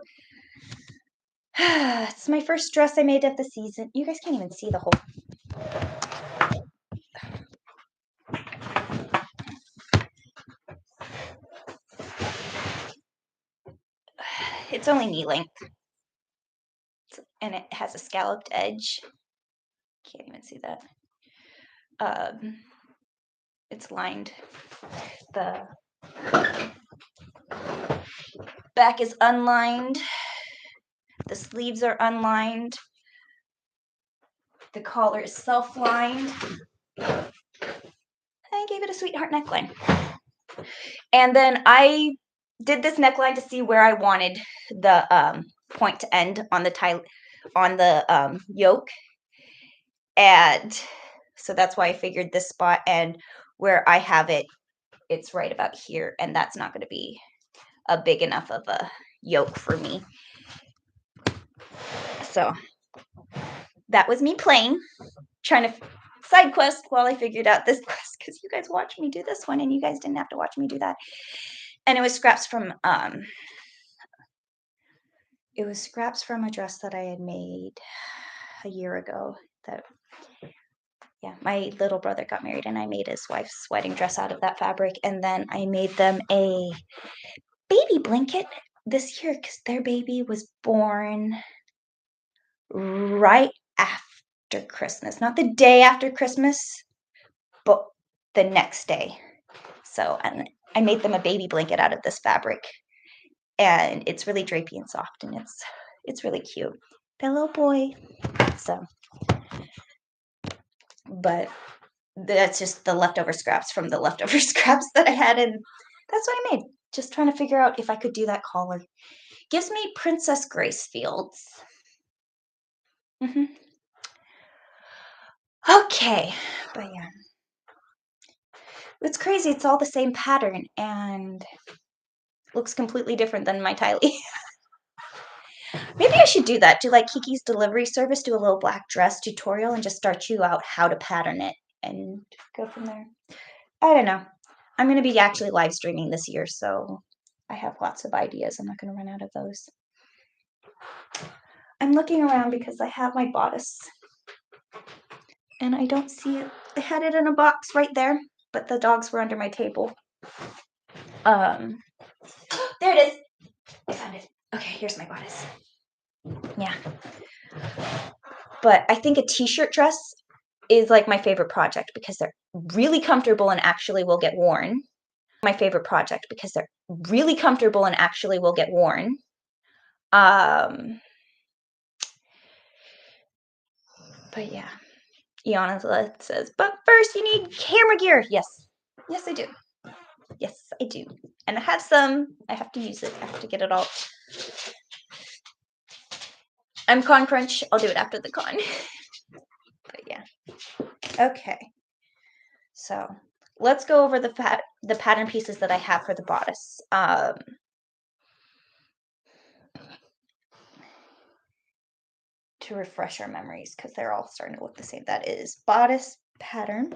It's my first dress I made of the season. You guys can't even see the whole. It's only knee length. And it has a scalloped edge. Can't even see that. It's lined. The back is unlined. The sleeves are unlined. The collar is self-lined. I gave it a sweetheart neckline. And then I did this neckline to see where I wanted the point to end on the tie, on the yoke. And so that's why I figured this spot, and where I have it, it's right about here, and that's not going to be a big enough of a yoke for me. So that was me playing, trying to side quest while I figured out this quest, because you guys watched me do this one and you guys didn't have to watch me do that. And it was scraps from a dress that I had made a year ago. That, yeah, my little brother got married and I made his wife's wedding dress out of that fabric, and then I made them a baby blanket this year because their baby was born right after Christmas, not the day after Christmas, but the next day. So, and I made them a baby blanket out of this fabric, and it's really drapey and soft, and it's really cute. That little boy. So, but that's just the leftover scraps from the leftover scraps that I had, and that's what I made. Just trying to figure out if I could do that collar. Gives me Princess Grace Fields. Okay, but yeah. It's crazy. It's all the same pattern and looks completely different than my Ty Lee. Maybe I should do that. Do like Kiki's Delivery Service, do a little black dress tutorial and just start you out how to pattern it and go from there. I don't know. I'm going to be actually live streaming this year, so I have lots of ideas. I'm not going to run out of those. I'm looking around because I have my bodice and I don't see it. I had it in a box right there, but the dogs were under my table. There it is. I found it. Okay, here's my bodice. Yeah. But I think a t-shirt dress is like my favorite project because they're really comfortable and actually will get worn. My favorite project because they're really comfortable and actually will get worn. But yeah. Iana says, but first you need camera gear. Yes. Yes, I do. Yes, I do. And I have some. I have to use it. I have to get it all. I'm Con Crunch. I'll do it after the con. But yeah. Okay. So let's go over the pattern pieces that I have for the bodice. To refresh our memories because they're all starting to look the same. That is bodice pattern.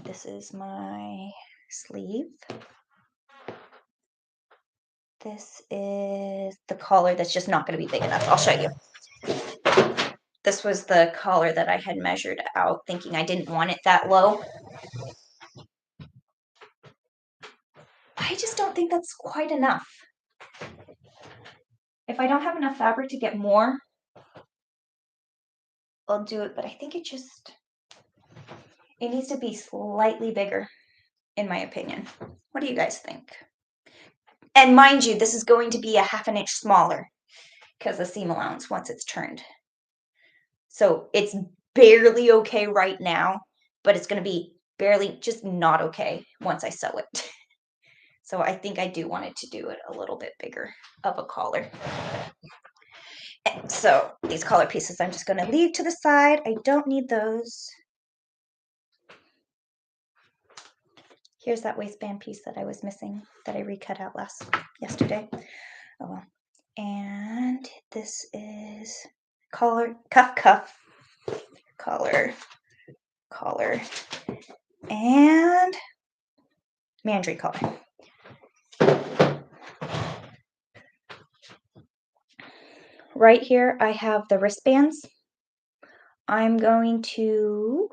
This is my sleeve. This is the collar that's just not going to be big enough. I'll show you. This was the collar that I had measured out, thinking I didn't want it that low. I just don't think that's quite enough. If I don't have enough fabric to get more, I'll do it, but I think it needs to be slightly bigger, in my opinion. What do you guys think? And mind you, this is going to be a half an inch smaller because the seam allowance once it's turned. So it's barely okay right now, but it's going to be barely just not okay once I sew it. So I think I do want it to do it a little bit bigger of a collar. And so these collar pieces I'm just going to leave to the side. I don't need those. Here's that waistband piece that I was missing that I recut out yesterday. Oh well. And this is collar, cuff, collar, and mandarin collar. Right here I have the wristbands. I'm going to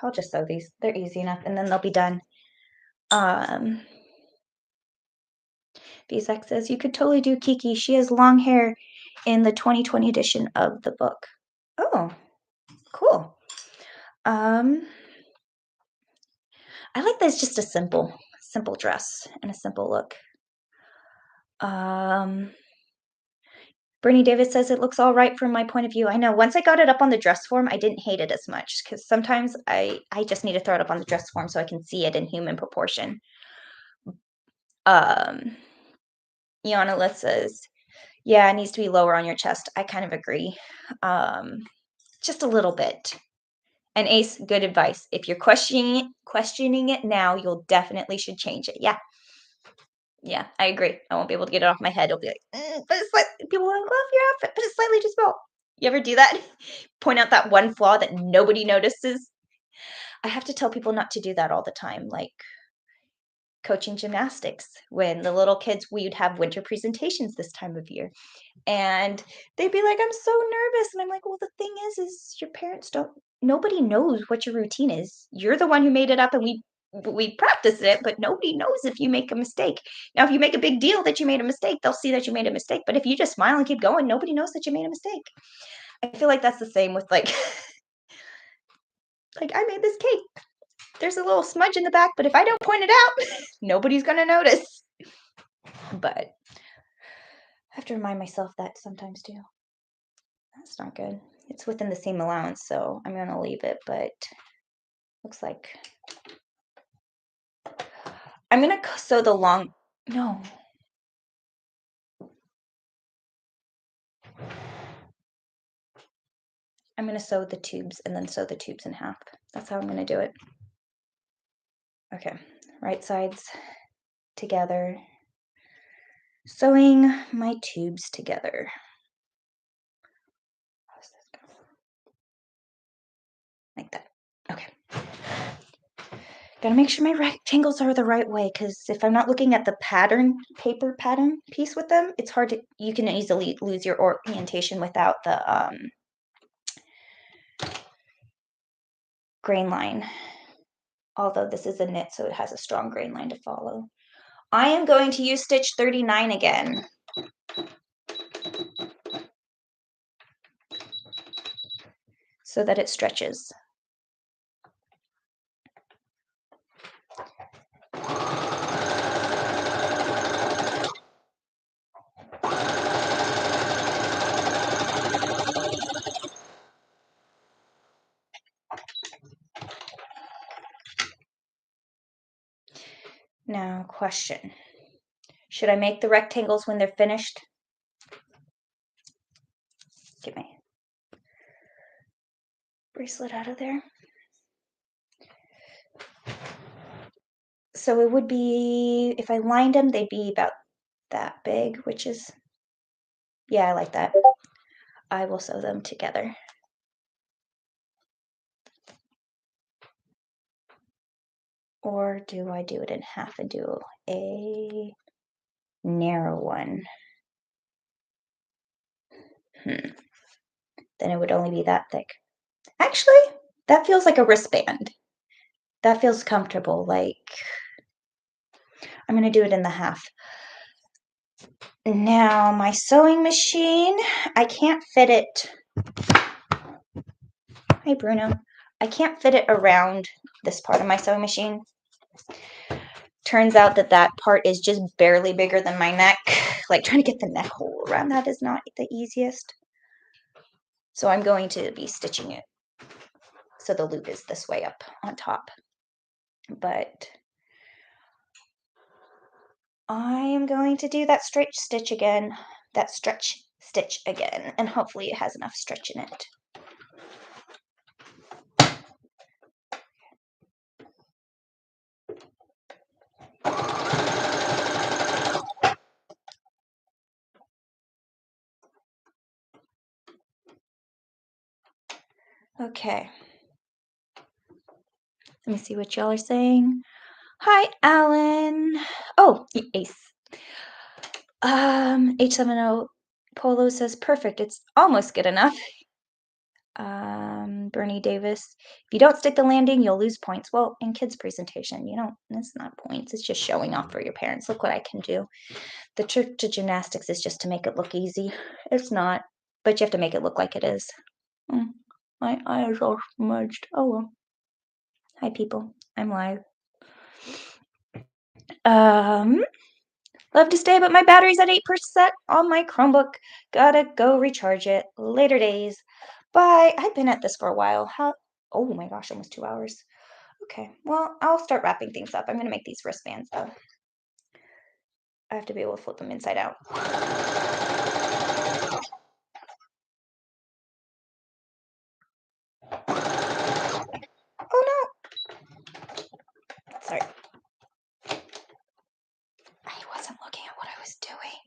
I'll just sew these. They're easy enough, and then they'll be done. Bezek says, you could totally do Kiki. She has long hair in the 2020 edition of the book. Oh, cool. I like that it's just a simple dress and a simple look. Bernie Davis says, it looks all right from my point of view. I know, once I got it up on the dress form, I didn't hate it as much, because sometimes I just need to throw it up on the dress form so I can see it in human proportion. Iana says, yeah, it needs to be lower on your chest. I kind of agree. Just a little bit. And Ace, good advice. If you're questioning it now, you'll definitely should change it. Yeah, I agree. I won't be able to get it off my head. It'll be like, but it's like, people will love your outfit, but it's slightly too small. You ever do that? Point out that one flaw that nobody notices? I have to tell people not to do that all the time. Like coaching gymnastics, when the little kids, we'd have winter presentations this time of year. And they'd be like, I'm so nervous. And I'm like, well, the thing is your parents nobody knows what your routine is. You're the one who made it up, and we practiced it, but nobody knows if you make a mistake. Now, if you make a big deal that you made a mistake, they'll see that you made a mistake. But if you just smile and keep going, nobody knows that you made a mistake. I feel like that's the same with like I made this cake. There's a little smudge in the back, but if I don't point it out, nobody's gonna notice. But I have to remind myself that sometimes too. That's not good. It's within the seam allowance, so I'm gonna leave it, but looks like I'm gonna sew the long, no. I'm gonna sew the tubes and then sew the tubes in half. That's how I'm gonna do it. Okay, right sides together. Sewing my tubes together. How's this go? Like that. Okay. Gotta make sure my rectangles are the right way, because if I'm not looking at the paper pattern piece with them, it's hard to, you can easily lose your orientation without the grain line. Although this is a knit, so it has a strong grain line to follow. I am going to use stitch 39 again. So that it stretches. Now, question. Should I make the rectangles when they're finished? Get my bracelet out of there. So it would be, if I lined them, they'd be about that big, which is, yeah, I like that. I will sew them together. Or do I do it in half and do a narrow one? Then it would only be that thick. Actually, that feels like a wristband. That feels comfortable. Like, I'm going to do it in the half. Now, my sewing machine, I can't fit it. Hi, Bruno. I can't fit it around this part of my sewing machine. Turns out that part is just barely bigger than my neck. Like, trying to get the neck hole around that is not the easiest. So I'm going to be stitching it so the loop is this way up on top. But I am going to do that straight stitch again. that stretch stitch again, and hopefully it has enough stretch in it. Okay. Let me see what y'all are saying. Hi, Alan. Oh, Ace. H70 Polo says perfect. It's almost good enough. Bernie Davis. If you don't stick the landing, you'll lose points. Well, in kids' presentation, you don't. It's not points. It's just showing off for your parents. Look what I can do. The trick to gymnastics is just to make it look easy. It's not, but you have to make it look like it is. My eyes are smudged. Oh well. Hi, people. I'm live. Love to stay, but my battery's at 8% on my Chromebook. Gotta go recharge it. Later days. Bye. I've been at this for a while. Oh my gosh, almost 2 hours. Okay, well, I'll start wrapping things up. I'm gonna make these wristbands though. I have to be able to flip them inside out. Oh no! Sorry. I wasn't looking at what I was doing.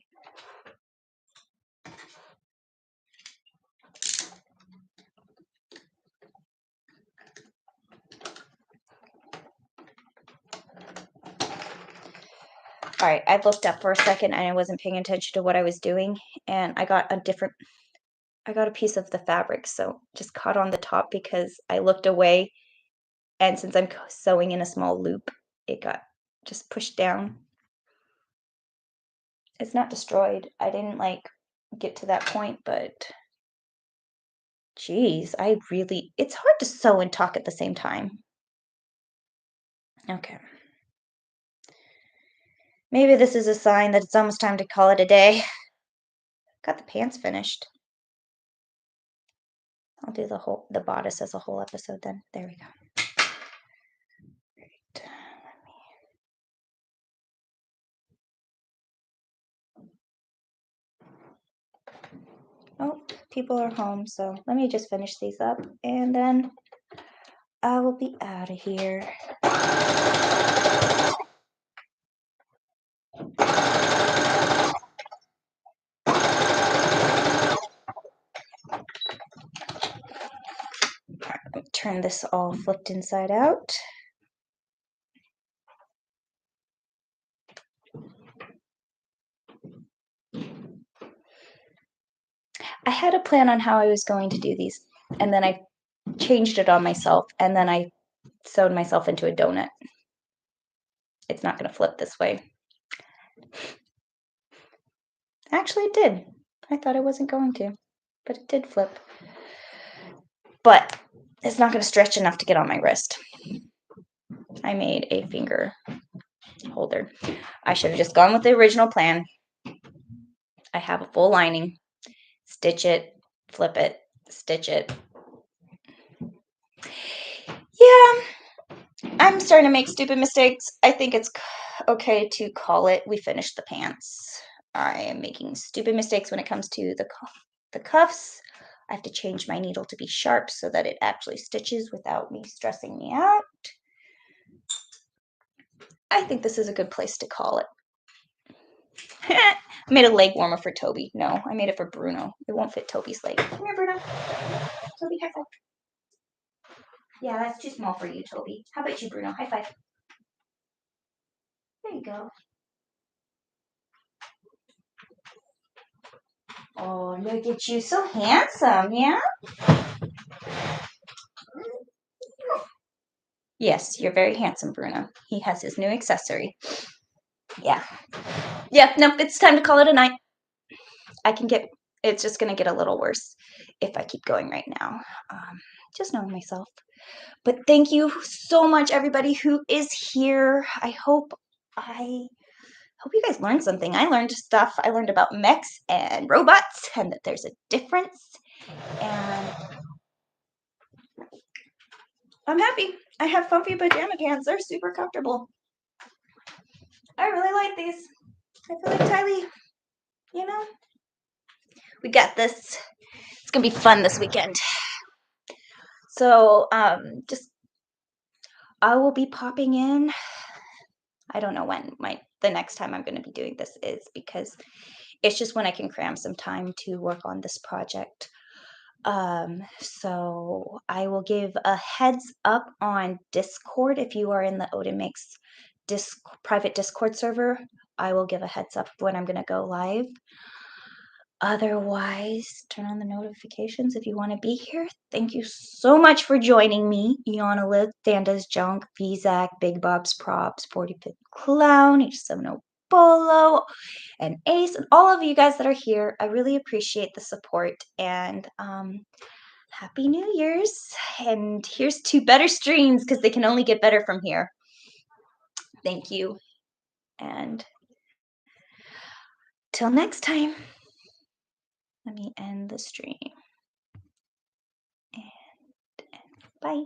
All right, I looked up for a second and I wasn't paying attention to what I was doing, and I got a piece of the fabric, so just caught on the top because I looked away, and since I'm sewing in a small loop, it got just pushed down. It's not destroyed. I didn't get to that point, but geez, it's hard to sew and talk at the same time. Okay. Maybe this is a sign that it's almost time to call it a day. Got the pants finished. I'll do the bodice as a whole episode then. There we go. Right. Oh, people are home, so let me just finish these up and then I will be out of here. Turn this all flipped inside out. I had a plan on how I was going to do these, and then I changed it on myself, and then I sewed myself into a donut. It's not going to flip this way. Actually, it did. I thought it wasn't going to, but it did flip. But it's not going to stretch enough to get on my wrist. I made a finger holder. I should have just gone with the original plan. I have a full lining. Stitch it, flip it, stitch it. Yeah, I'm starting to make stupid mistakes. I think it's okay to call it we finished the pants. I am making stupid mistakes when it comes to the cuffs. I have to change my needle to be sharp so that it actually stitches without me stressing me out. I think this is a good place to call it. I made a leg warmer for Toby. No, I made it for Bruno. It won't fit Toby's leg. Come here, Bruno. Toby, high five. Yeah, that's too small for you, Toby. How about you, Bruno? High five. There you go. Oh, look at you. So handsome, yeah? Yes, you're very handsome, Bruno. He has his new accessory. Yeah. Yeah, no, it's time to call it a night. It's just going to get a little worse if I keep going right now. Just knowing myself. But thank you so much, everybody who is here. I hope you guys learned something. I learned stuff. I learned about mechs and robots and that there's a difference. And I'm happy. I have comfy pajama pants. They're super comfortable. I really like these. I feel like Tylee, you know, We got this. It's gonna be fun this weekend. So, just I will be popping in. I don't know when the next time I'm gonna be doing this is because it's just when I can cram some time to work on this project. So I will give a heads up on Discord if you are in the Odin Makes private Discord server. I will give a heads up when I'm gonna go live. Otherwise, turn on the notifications if you want to be here. Thank you so much for joining me. Iana Liv, Danda's Junk, Vzac, Big Bob's Props, 45th Clown, H70 Bolo, and Ace, and all of you guys that are here. I really appreciate the support, and Happy New Year's. And here's to better streams because they can only get better from here. Thank you. And till next time, let me end the stream. And bye.